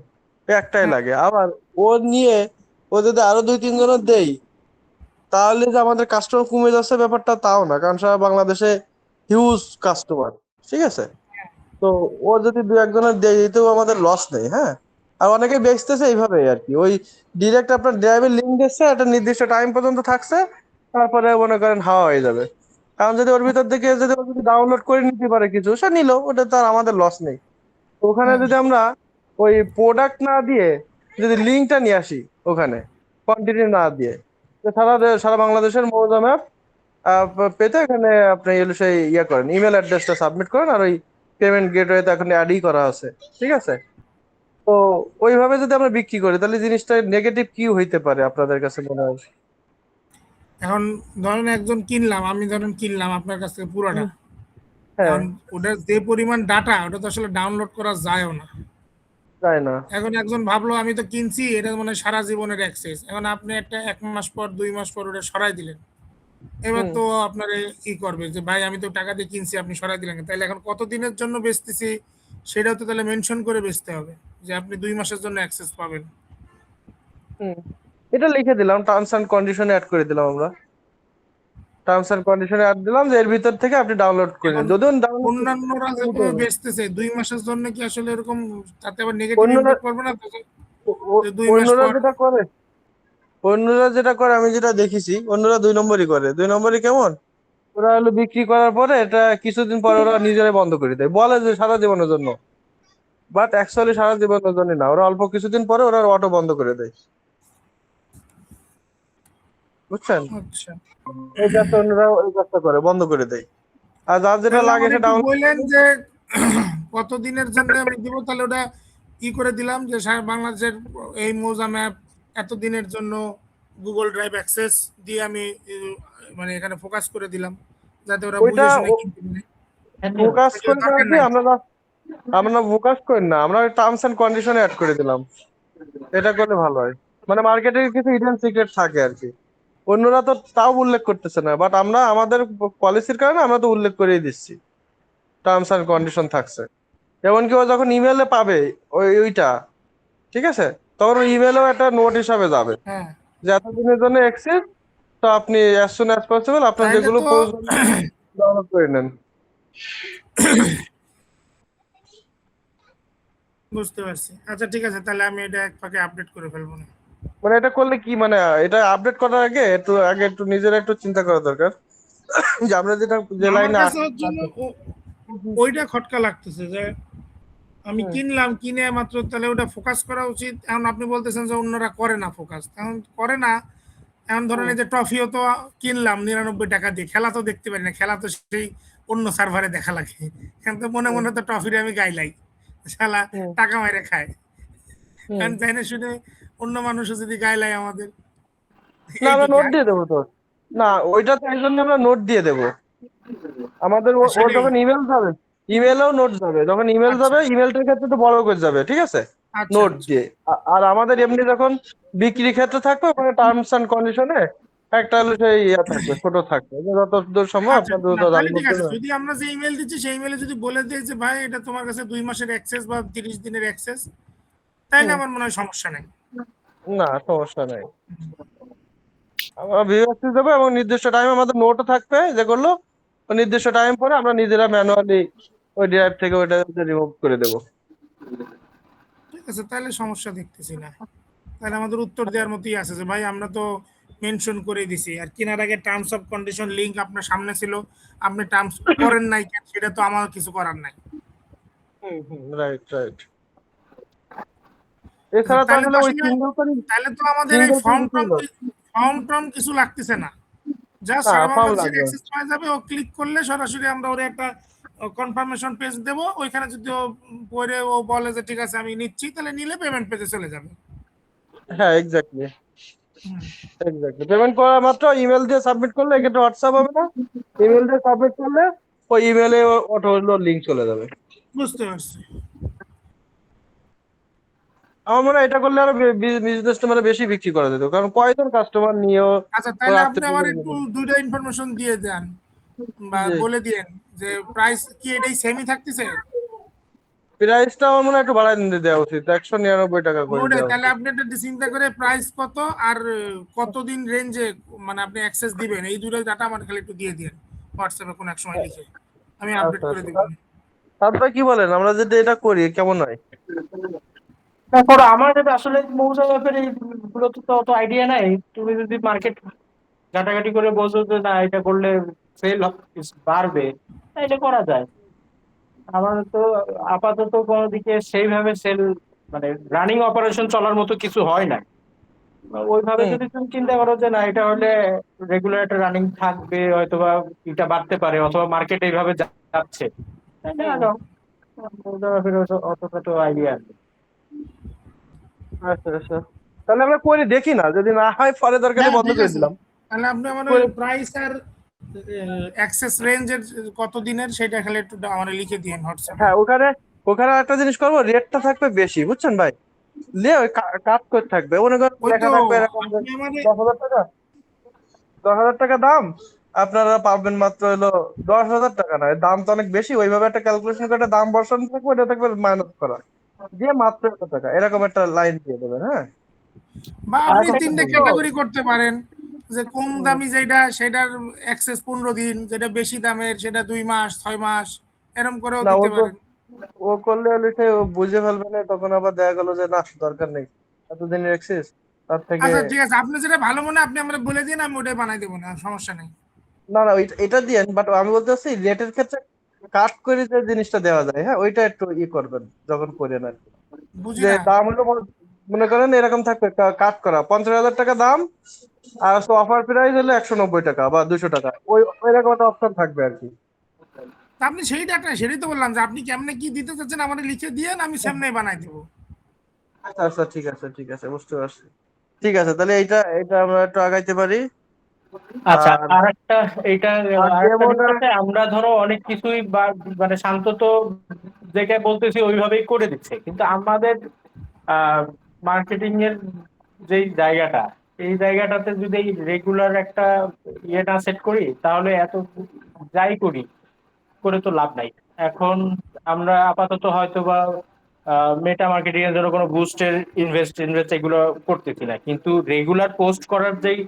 S3: ওই একটাই
S2: হ্যাঁ,
S3: লাগে। আবার ও নিয়ে ও যদি আরো দুই তিনজনের দেই, তাহলে যে আমাদের কাস্টমার কমে যাচ্ছে ব্যাপারটা তাও না, কারণ সারা বাংলাদেশে হিউজ কাস্টমার। ঠিক আছে, তো ও যদি দু একজনের দেয় এতেও আমাদের লস নেই। হ্যাঁ, আর অনেকে বেচতেছে এইভাবে আর কি, ওই ডিরেক্ট আপনার ড্রাইভের লিঙ্ক দিচ্ছে, একটা নির্দিষ্ট টাইম পর্যন্ত থাকছে, তারপরে মনে করেন হাওয়া হয়ে যাবে। কারণ যদি ওর ভিতর থেকে যদি ও যদি ডাউনলোড করে নিতে পারে কিছু, সে নিল, ওটা তার আমাদের লস নেই। তো ওখানে
S2: হ্যাঁ,
S3: যদি আমরা ওই প্রোডাক্ট না দিয়ে যদি লিঙ্কটা নিয়ে আসি, ওখানে কোয়ান্টিটি না দিয়ে, তো সারা বাংলাদেশের মৌজা ম্যাপ পেতে এখানে আপনি সেই করেন, ইমেল অ্যাড্রেসটা সাবমিট করেন, আর ওই পেমেন্ট গেটওয়েতে এখন অ্যাডই করা আছে। ঠিক আছে, তো ওইভাবে যদি আমরা বিক্রি করি তাহলে জিনিসটা নেগেটিভ কি হইতে পারে আপনাদের কাছে মনে হয়?
S2: এখন ধরেন আমি ধরেন কিনলাম আপনার কাছ থেকে পুরোটা।
S3: হ্যাঁ,
S2: কারণ ওটার যে পরিমাণ ডাটা ওটা তো আসলে ডাউনলোড করা যায়ও না।
S3: তাই না?
S2: এখন একজন ভাবলো আমি তো কিনছি এটা মানে সারা জীবনের অ্যাক্সেস, এখন আপনি একটা 1 মাস পর 2 মাস পর ওটা সরাই দিলেন, এবার
S3: হুম।
S2: তো আপনার ই করবে যে ভাই আমি তো টাকা দিয়ে কিনছি আপনি সরাই দিলেন কেন? তাহলে এখন কত দিনের জন্য বেচতেছি সেটাও তো তাহলে মেনশন করে বেচতে হবে যে আপনি 2 মাসের জন্য অ্যাক্সেস পাবেন।
S3: হুম, এটা লিখে দিলাম, টার্মস এন্ড কন্ডিশনে অ্যাড করে দিলাম আমরা। টার্মস এন্ড কন্ডিশনে অ্যাড দিলাম যে এর ভিতর থেকে আপনি ডাউনলোড করে
S2: এখন
S3: নিন, যদিও ডাউনলোড
S2: অন্যান্যরা যেভাবে বেচতেছে 2 মাসের জন্য কি আসলে এরকম তাতে আবার নেগেটিভ
S3: অন্যরা
S2: ইম্প্যাক্ট পড়বে না তো? যে 2 মাস
S3: অন্যরা
S2: পর
S3: যেটা করে, অন্যরা যেটা করে আমি যেটা দেখেছি, অন্যরা 2 নম্বরই করে। 2 নম্বরই কেমন, ওরা হলো বিক্রি করার পরে এটা কিছুদিন পরে ওরা নিজেরাই বন্ধ করে দেয়, বলে যে সারা জীবনের জন্য, বাট অ্যাকচুয়ালি সারা জীবনের জন্য না, ওরা অল্প কিছুদিন পরে ওরা অটো বন্ধ করে দেয়, বুঝছেন?
S2: আচ্ছা,
S3: এই কাজটা অন্যরা ওই কাজটা করে, বন্ধ করে দেয়। আর যার যেটা
S2: তাহলে
S3: লাগে
S2: আমার
S3: সে
S2: একটু
S3: ডাউনলোড
S2: বললেন যে কত দিনের জন্য আমি দিব, তাহলে ওটা ই করে দিলাম যে সারা বাংলাদেশের এই মৌজা ম্যাপ এত দিনের জন্য গুগল ড্রাইভ অ্যাক্সেস দিয়ে আমি মানে এখানে ফোকাস করে দিলাম যাতে ওরা
S3: ওইটা
S2: বুঝে শুনে কিনতে পারে।
S3: ফোকাস
S2: নাকি ওর
S3: করে দেওয়া
S2: দরকার
S3: কি,
S2: নাই?
S3: আমরা আমরা ফোকাস করি না, আমরা টার্মস এন্ড কন্ডিশনে অ্যাড করে দিলাম। এটা করলে ভালো হয়, মানে মার্কেটের কিছু হিডেন সিক্রেট থাকে আর কি, অন্যরা তো তাও উল্লেখ করতেছে না, বাট আমরা আমাদের পলিসির কারণে আমরা তো উল্লেখ করেই দিচ্ছি, টার্মস এন্ড কন্ডিশন থাকছে। এমনকি ও যখন ইমেলে পাবে ওইটা, ঠিক আছে, তখন ওই ইমেলেও একটা নোট হিসাবে যাবে
S2: হ্যাঁ,
S3: যে এতদিনের জন্য এক্সেস, তো আপনি অ্যাজ সুন অ্যাজ পসিবল আপনার
S2: তাইলে
S3: যেগুলো
S2: তো
S3: প্রয়োজন ডাউনলোড করে নেন।
S2: বুঝতে পারছি। আচ্ছা ঠিক আছে, তাহলে আমি এটা এক ফাঁকে আপডেট করে ফেলবো না।
S3: মানে এটা করলে কি, মানে এটা আপডেট করার আগে একটু নিজেরা একটু চিন্তা করা দরকার যে আমরা যেটা যে
S2: আমার
S3: লাইনে
S2: কাছে ওর জন্য ওইটা খটকা লাগতেছে যে আমি
S3: হুম,
S2: কিনলাম, কিনে মাত্র তাহলে ওটা ফোকাস করা উচিত। এখন আপনি বলতেছেন যে অন্যরা করে না ফোকাস, এখন করে না। এখন ধরেন
S3: হুম,
S2: এই যে ট্রফিও তো কিনলাম 99 টাকা দিয়ে, খেলা তো দেখতে পারি না, খেলা তো সেই অন্য সার্ভারে দেখা লাগে। এখন তো মনে
S3: হুম,
S2: মনে তো ট্রফির আমি গাইলাই, শালা
S3: হুম।
S2: টাকা মাইরে খায়।
S3: হুম।
S2: কারণ তাই না শুনে অন্য মানুষও যদি গাইলাই আমাদের
S3: না, আমরা
S2: এইদিকে
S3: নোট দিয়ে দেবো তো। না, ওইটা তো এই জন্য আমরা নোট দিয়ে দেবো। আমাদের ওর
S2: সেটাই।
S3: যখন ইমেল যাবে, ইমেলেও নোট যাবে, যখন ইমেল
S2: আচ্ছা
S3: যাবে ইমেলটার ক্ষেত্রে তো বড় করে যাবে, ঠিক আছে,
S2: আচ্ছা
S3: নোট
S2: আচ্ছা
S3: দিয়ে। আর আমাদের এমনি যখন বিক্রি ক্ষেত্রে থাকবে ওখানে টার্মস এন্ড কন্ডিশনে একটা হলো সেই ইয়ে থাকবে, ছোট থাকবে, যে যত দূর সম্ভব
S2: আচ্ছা।
S3: আপনার দ্রুত
S2: না তাহলে
S3: ডাউনলোড
S2: ঠিক আছে,
S3: করে।
S2: যদি আমরা যে ইমেল দিচ্ছি সেই ইমেলে যদি বলে দিই যে ভাই এটা তোমার কাছে 2 মাসের অ্যাক্সেস বা 30 দিনের অ্যাক্সেস, তাইলে
S3: হুম।
S2: আমার মনে হয় সমস্যা নেই।
S3: না, সমস্যা নেই। আমরা ভিউয়ার্সি দেবো এবং নির্দিষ্ট টাইম আমাদের নোটও থাকবে যেগুলো, ওই নির্দিষ্ট টাইম পরে আমরা নিজেরা ম্যানুয়ালি ওই ড্রাইভ থেকে ওইটা রিমুভ করে দেবো।
S2: ঠিক আছে, তাহলে সমস্যা দেখতেছি না। তাহলে আমাদের উত্তর দেওয়ার মতোই আছে যে ভাই আমরা তো মেনশন করে দিছি, আর কেনার আগে টার্মস অফ কন্ডিশন লিংক আপনার সামনে ছিল, আপনি টার্মস করেন নাই কেন সেটা তো আমার কিছু করার নাই।
S3: হুম, হুম, রাইট, রাইট।
S2: আচ্ছা
S3: এছাড়া তো
S2: তাহলে তো
S3: আসলে ওই
S2: আসলে তাহলে তো আমাদের এই
S3: সিঙ্গেল করে
S2: ফর্ম
S3: দিতে
S2: টর্ম
S3: হলো।
S2: ফর্ম টর্ম কিছু লাগতেছে না, জাস্ট
S3: না,
S2: সারা
S3: ফার্ম
S2: বাংলাদেশের
S3: লাগবে।
S2: অ্যাক্সেস পাওয়া যাবে। ও ক্লিক করলে সরাসরি আমরা ওর একটা কনফার্মেশন পেজ দেবো, ওইখানে যদি ও পরে ও বলে যে ঠিক আছে আমি নিচ্ছি, তাহলে নিলে পেমেন্ট পেজে চলে যাবে।
S3: হ্যাঁ, এক্স্যাক্টলি, এক্স্যাক্টলি। পেমেন্ট করা মাত্র ইমেল দিয়ে সাবমিট করলে, এক্ষেত্রে হোয়াটসঅ্যাপ হবে না, ইমেল দিয়ে সাবমিট করলে ওই ইমেলে অটো লিংক চলে যাবে।
S2: বুঝতে পারছি।
S3: আমার মনে হয় এটা করলে আরো বিজনেসটা মানে বেশি বিক্রি করা যেত, কারণ কয়জন কাস্টমার নিয়েও
S2: আচ্ছা
S3: ও
S2: তাহলে
S3: রাখতে
S2: আপনি আমার একটু
S3: পারবে।
S2: দুইটা ইনফরমেশন দিয়ে দেন বা
S3: জি,
S2: বলে দিয়েন যে প্রাইস কি এটাই সেমই থাকতেছে?
S3: প্রাইসটা আমার মনে হয় একটু বাড়ায় নিতে দেওয়া উচিত, 199 টাকা করে
S2: ওটাই,
S3: দেওয়া
S2: তাহলে
S3: উচিত।
S2: আপনি একটা চিন্তা করে প্রাইস কত আর কতদিন রেঞ্জে মানে আপনি অ্যাক্সেস দিবেন, এই দুটো ডাটা আমার খালি একটু দিয়ে দিন হোয়াটসঅ্যাপে কোনো এক সময় লিখে, আমি আপডেট
S3: আচ্ছা,
S2: করে
S3: আচ্ছা।
S2: দিব।
S3: তারপরে কি বলেন, আমরা যদি এটা করি কেমন হয়?
S1: তারপর আমার এটা আসলে মৌজা ব্যাপারে এইগুলো তো অত আইডিয়া নাই। তুমি যদি মার্কেট ঘাটাঘাটি করে বোঝো যে না এটা করলে সেল বাড়বে, তা এটা করা যায়। আমার তো আপাতত কোনো দিকে সেইভাবে সেল মানে রানিং অপারেশন চলার মতো কিছু হয় না। ওইভাবে
S3: হুম,
S1: যদি তুমি চিন্তা করো যে না এটা হলে রেগুলার একটা রানিং থাকবে, হয়তোবা এটা বাড়তে পারে অথবা মার্কেট এইভাবে যাচ্ছে, তাহলে
S3: হুম।
S1: আরো মৌজা ব্যাপারে অতটা তো আইডিয়া আছে।
S3: আচ্ছা, আচ্ছা। তাহলে আমরা করে দেখি না, যদি না হয় পরে দরকারে
S2: হ্যাঁ
S3: বন্ধ
S2: ঠিক
S3: করে
S2: আছে,
S3: দিলাম।
S2: তাহলে আপনি আমার ওই
S3: করে
S2: প্রাইস আর অ্যাক্সেস রেঞ্জের কত দিনের সেটা খালি একটু আমার লিখে দিন হোয়াটসঅ্যাপে।
S3: হ্যাঁ, ওখানে ওখানে একটা জিনিস করবো, রেটটা থাকবে বেশি, বুঝছেন ভাই? নিয়ে ওই কাজ করে থাকবে, মনে করেন
S2: ওই
S3: লেখা
S2: তো
S3: থাকবে এরকম যে
S2: আপনি আমাদের
S3: 10,000 টাকা, 10,000 টাকা দাম, আপনারা পাবেন মাত্র হলো 10,000 টাকা। না, এর দাম তো অনেক বেশি, ওইভাবে একটা ক্যালকুলেশন করে একটা দাম বসানো থাকবে, ওটা থাকবে মাইনাস করা দিয়ে মাত্র এত টাকা, এরকম একটা লাইন দিয়ে দেবেন। হ্যাঁ,
S2: বা
S3: আর
S2: আপনি
S3: একটা
S2: তিনটে
S3: জিনিস তো,
S2: ক্যাটাগরি করতে পারেন, যে কম
S3: হুম,
S2: দামি যেটা সেটার অ্যাক্সেস 15 দিন, যেটা বেশি দামের সেটা 2 মাস 6 মাস, এরকম করেও
S3: না, ও
S2: দিতে
S3: তো
S2: পারেন।
S3: ও করলে হলে সে ও বুঝে ফেলবে না, তখন আবার দেখা গেল যে না, দরকার নেই এতদিন রেখছিস, তার থেকে।
S2: আচ্ছা ঠিক আছে, আপনি যেটা ভালো মনে হয় আপনি আমরা বলে দিন, আমি ওটাই বানাই দেবো, না সমস্যা নেই।
S3: না না, এটা দিয়ে, বাট আমি বলতে চাচ্ছি রেটের ক্ষেত্রে কাট করে যে জিনিসটা দেওয়া যায়, হ্যাঁ, ওইটা একটু করবেন যখন করেন আর কি।
S2: বুঝি
S3: যে
S2: না।
S3: দাম হলো মনে করেন এরকম থাকবে, কাট করা 50,000 টাকা দাম, আর অফার প্রাইস হলো 190 টাকা বা 200 টাকা, ওই ওইরকম একটা অপশন থাকবে আর কি।
S2: তা আপনি সেই ডাটা, সেটাই তো বললাম যে আপনি কেমনে কি দিতে চাচ্ছেন আমাদের লিখে দিয়ে, আমি সেমনি বানাই দেবো।
S3: আচ্ছা আচ্ছা, ঠিক আছে ঠিক আছে, বুঝতে পারছি। ঠিক আছে, তাহলে এইটা এটা আমরা একটু আগাইতে পারি।
S1: আচ্ছা,
S3: আর
S1: আরেকটা এইটা
S3: আর
S1: আরেকটা জিনিস
S3: ডেমোটা,
S1: আছে, আমরা ধরো অনেক কিছুই বা মানে শান্ত তো যেটা বলতেছি ওইভাবেই করে দিচ্ছে, কিন্তু আমাদের মার্কেটিং এর যেই জায়গাটা, এই জায়গাটাতে যদি রেগুলার একটা ইয়ে না সেট করি তাহলে এত যাই করি করে তো লাভ নাই। এখন আমরা আপাতত হয়তো বা মেটা মার্কেটিং এর জন্য কোনো বুস্টের ইনভেস্ট এগুলো করতেছি না, কিন্তু রেগুলার পোস্ট করার যেই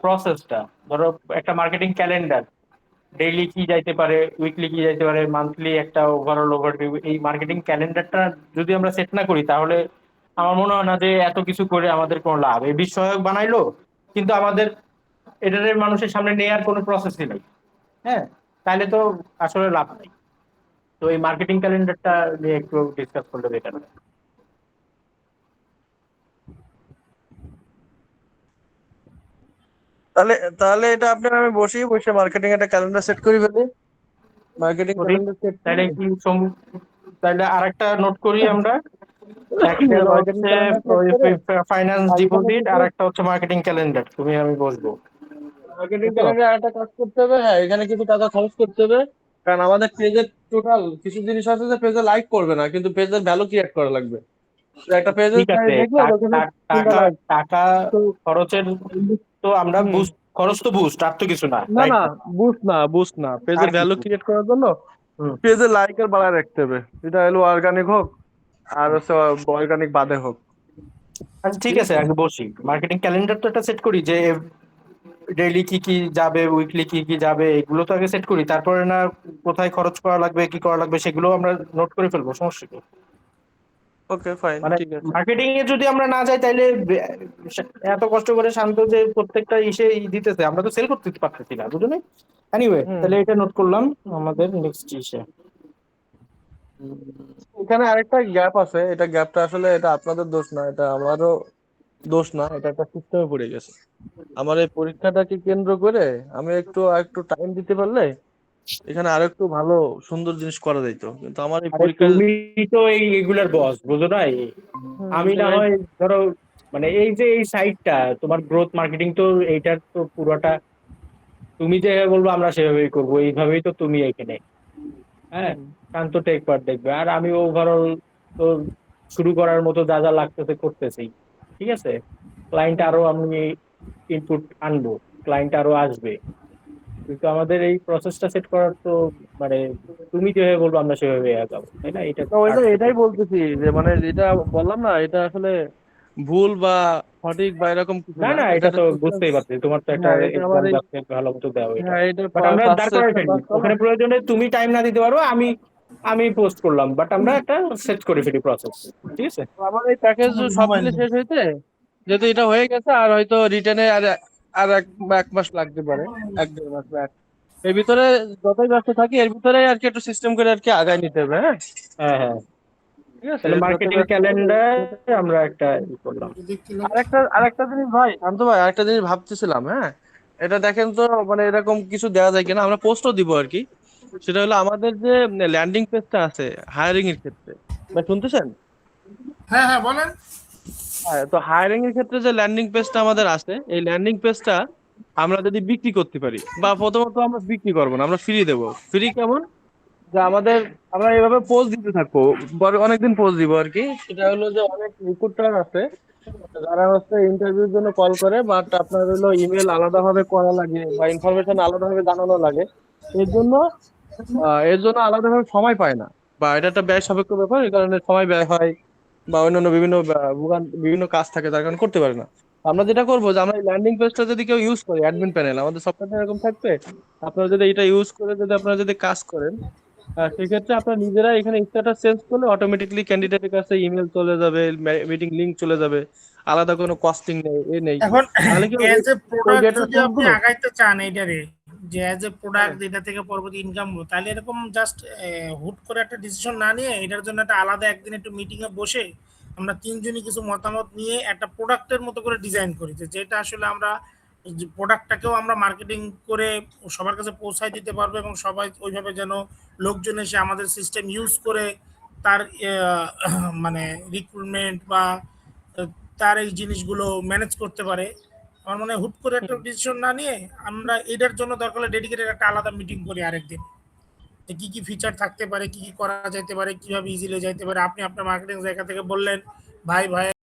S1: প্রসেসটা, ধরো একটা মার্কেটিং ক্যালেন্ডার, ডেইলি কি যাইতে পারে, উইকলি কি যাইতে পারে, মান্থলি একটা ওভারঅল ওভারভিউ, এই মার্কেটিং ক্যালেন্ডারটা যদি আমরা সেট না করি তাহলে আমার মনে হয় না যে এত কিছু করে আমাদের কোনো লাভ। এই বিষয়ক বানাইলো কিন্তু আমাদের এটারে মানুষের সামনে নেয়ার কোনো প্রসেসই নেই। হ্যাঁ, তাহলে তো আসলে লাভ নাই। তো এই মার্কেটিং ক্যালেন্ডারটা নিয়ে একটু ডিসকাস করলে বেটার হয়।
S3: তাহলে তাহলে এটা আপনার আমি বসে মার্কেটিং একটা ক্যালেন্ডার সেট করে ফেলি, মার্কেটিং
S1: করি,
S3: ক্যালেন্ডার সেট
S1: তাহলে
S3: করে
S1: কি তাহলে আরেকটা নোট করি আমরা। একটা
S3: মার্কেটিং
S1: হচ্ছে
S3: ক্যালেন্ডার সেট করে,
S1: ফাইন্যান্স
S3: আর এখানে
S1: ডিপোজিট,
S3: কিছু
S1: আর একটা হচ্ছে মার্কেটিং ক্যালেন্ডার, তুমি আমি বসবো,
S3: মার্কেটিং
S1: তাই তো?
S3: ক্যালেন্ডার একটা কাজ করতে হবে। হ্যাঁ, এখানে কিছু টাকা খরচ করতে হবে, কারণ আমাদের পেজের টোটাল কিছু জিনিস আছে যে পেজে লাইক করবে না, কিন্তু পেজের ভ্যালু ক্রিয়েট করা লাগবে। তো একটা পেজের
S1: ঠিক আছে,
S3: দেখলো ওখানে 3টা
S1: টাকা
S3: লাইক
S1: টাকা
S3: তো।
S1: খরচের তো আমরা
S3: হুম,
S1: বুস্ট, খরচ তো বুস্ট, আর তো কিছু না,
S3: না
S1: রাইট
S3: না,
S1: না?
S3: বুস্ট না,
S1: আর
S3: পেজের ভ্যালু
S1: কিছু।
S3: ক্রিয়েট করার জন্য
S1: হুম।
S3: পেজের লাইকের বাড়ায় রাখতে হবে, এটা হলো অর্গানিক হোক আর হচ্ছে অর্গানিক বাদে হোক।
S1: আচ্ছা ঠিক
S3: ঠিক
S1: আছে,
S3: আছে,
S1: আগে বসি, মার্কেটিং ক্যালেন্ডার তো একটা সেট করি যে ডেইলি কি কি যাবে, উইকলি কি কি যাবে, এগুলো তো আগে সেট করি, তারপরে না কোথায় খরচ করা লাগবে কি করা লাগবে সেগুলো আমরা নোট করে ফেলবো, সমস্যা কি?
S3: ওকে ফাইন,
S1: মানে
S3: ঠিক আছে।
S1: মার্কেটিং এ যদি আমরা না যাই তাইলে এত কষ্ট করে শান্ত যে প্রত্যেকটা দিতেছে, আমরা তো সেল করতে পারতেছি না, বুঝলি? এনিওয়ে,
S3: হুম,
S1: তাহলে এটা নোট করলাম আমাদের নেক্সট ইসে।
S3: এখানে আরেকটা গ্যাপ আছে, এটা গ্যাপটা আসলে এটা আপনাদের দোষ না, এটা আমারও দোষ না, এটা একটা সিস্টেমে পড়ে গেছে। আমার এই পরীক্ষাটাকে কেন্দ্র করে আমি একটু টাইম দিতে পারলে এখানে আরো একটু ভালো সুন্দর জিনিস করা যেত, কিন্তু আমার এই
S1: আরে
S3: পরীক্ষা।
S1: তুমি তো এই এগুলার বস, বুঝো না? আমি না
S3: এটাই।
S1: হয় ধরো মানে এই যে এই সাইটটা তোমার গ্রোথ মার্কেটিং, তো এইটার তো পুরোটা তুমি যেভাবে বলবো আমরা সেভাবেই করবো, এইভাবেই তো তুমি এখানে। হ্যাঁ,
S3: হুম,
S1: শান্ত টেক পার্ট দেখবে, আর আমি ওভারঅল তো শুরু করার মতো যা যা লাগতেছে করতেছি। ঠিক আছে, ক্লায়েন্ট
S3: হুম।
S1: আরো আমি ইনপুট আনবো, ক্লায়েন্ট আরো আসবে, কিন্তু আমাদের এই প্রসেসটা সেট করার তো মানে তুমি যেভাবে বলবো আমরা সেভাবে আগাবো, তাই না? এটা
S3: তো
S1: স্টার্ট
S3: এটাই
S1: করবো।
S3: বলতেছি যে মানে যেটা বললাম না, এটা আসলে ভুল বা সঠিক বা এরকম কিছু
S1: না
S3: না,
S1: না,
S3: এটা
S1: এটা তো
S3: একটা সিস্টেম।
S1: বুঝতেই পারছি, তোমার তো একটা
S3: হ্যাঁ, এটা আমার
S1: এক্সাম
S3: এই,
S1: যাচ্ছে, ভালো মতো দাও এটা।
S3: হ্যাঁ, এটা
S1: বাট আমরা দাঁড়
S3: ফার্স্ট
S1: করাই
S3: একটা
S1: ফেলি,
S3: কাজ করলাম।
S1: ওখানে প্রয়োজনে তুমি টাইম না দিতে পারো, আমি আমি পোস্ট করলাম, বাট আমরা একটা সেট করে ফেলি প্রসেস। ঠিক আছে।
S3: আমার এই প্যাকেজ সব
S2: মোবাইল
S3: মিলে
S2: দেন।
S3: শেষ হইতে, যেহেতু এটা হয়ে গেছে, আর হয়তো রিটার্নে আর আর এক মাস লাগতে পারে, 1-1.5 মাস এর ভিতরে, যতই ব্যস্ত থাকি এর ভিতরে আর কি একটু সিস্টেম করে আর কি আগায় নিতে হবে। হ্যাঁ,
S1: হ্যাঁ হ্যাঁ,
S3: ঠিক আছে,
S1: তাহলে
S3: যত
S1: মার্কেটিং
S3: ব্যস্ত থাকি এর
S1: ক্যালেন্ডার
S3: ভিতরে।
S1: আমরা একটা করলাম।
S2: দেখতে লাগছে।
S3: আরেকটা জিনিস ভাই, শান্ত ভাই, আরেকটা জিনিস ভাবতেছিলাম। হ্যাঁ, এটা দেখেন তো, মানে এরকম কিছু দেওয়া যায় কিনা, আমরা পোস্টও দিব আর কি। সেটা হলো আমাদের যে ল্যান্ডিং পেজটা আছে হায়ারিং এর ক্ষেত্রে, ভাই শুনতেছেন?
S2: হ্যাঁ হ্যাঁ বলেন।
S3: হ্যাঁ, তো হায়ারিং এর ক্ষেত্রে যে ল্যান্ডিং পেজটা আমাদের আছে, এই ল্যান্ডিং পেজটা আমরা যদি বিক্রি করতে পারি, বা প্রথমত আমরা বিক্রি করবো না, আমরা ফ্রি দেবো। ফ্রি কেমন? যে আমাদের, আমরা এইভাবে পোস্ট দিতে থাকবো, পরে অনেকদিন পোস্ট দিব আর কি। সেটা হলো যে অনেক রিক্রুটার আছে যারা হচ্ছে ইন্টারভিউর জন্য কল করে, বাট আপনার হলো ইমেল আলাদাভাবে করা লাগে বা ইনফরমেশন আলাদাভাবে জানানো লাগে। এর জন্য আলাদাভাবে সময় পায় না, বা এটা একটা ব্যয় সাপেক্ষ ব্যাপার, এই কারণে সময় ব্যয় হয়, বা অন্যান্য বিভিন্ন বিভিন্ন কাজ থাকে যার কারণে করতে পারে না। আমরা যেটা করবো যে আমরা ল্যান্ডিং পেজটা যদি কেউ ইউজ করি, অ্যাডমিন প্যানেল আমাদের সফটওয়্যারটা এরকম থাকবে, আপনারা যদি এটা ইউজ করে যদি আপনারা যদি কাজ করেন, সেক্ষেত্রে আপনারা নিজেরা এখানে স্ট্যাটাস চেঞ্জ করলে অটোমেটিকলি ক্যান্ডিডেটের কাছে ইমেল চলে যাবে, মিটিং লিংক চলে যাবে, আলাদা কোনো কস্টিং নেই, এ নেই।
S2: এখন
S3: তাহলে কি
S2: এজ এ
S3: ওই
S2: প্রোডাক্ট
S3: ডেটা
S2: যদি
S3: সেট
S2: আপনি
S3: গুলো,
S2: আগাইতে চান এইটারে, যে এজ এ
S3: হ্যাঁ,
S2: প্রোডাক্ট এটা থেকে পরবর্তী ইনকাম, তাহলে এরকম জাস্ট হুট করে একটা ডিসিশন না নিয়ে এটার জন্য একটা আলাদা একদিন একটু মিটিং এ বসে আমরা তিনজনই কিছু মতামত নিয়ে একটা প্রোডাক্টের মতো করে ডিজাইন করি, যেটা আসলে আমরা প্রোডাক্টটাকেও আমরা মার্কেটিং করে সবার কাছে পৌঁছায় দিতে পারবো, এবং সবাই ওইভাবে যেন লোকজন এসে আমাদের সিস্টেম ইউজ করে তার মানে রিক্রুটমেন্ট বা তার এই জিনিসগুলো ম্যানেজ করতে পারে। আমার মনে হয় হুট করে একটা ডিসিশন না নিয়ে আমরা এটার জন্য দরকার হলে ডেডিকেটেড একটা আলাদা মিটিং করি আরেকদিন, যে কি কি ফিচার থাকতে পারে, কি কি করা যাইতে পারে, কিভাবে ইজিলি যাইতে পারে। আপনি আপনার মার্কেটিং জায়গা থেকে বললেন ভাই ভাই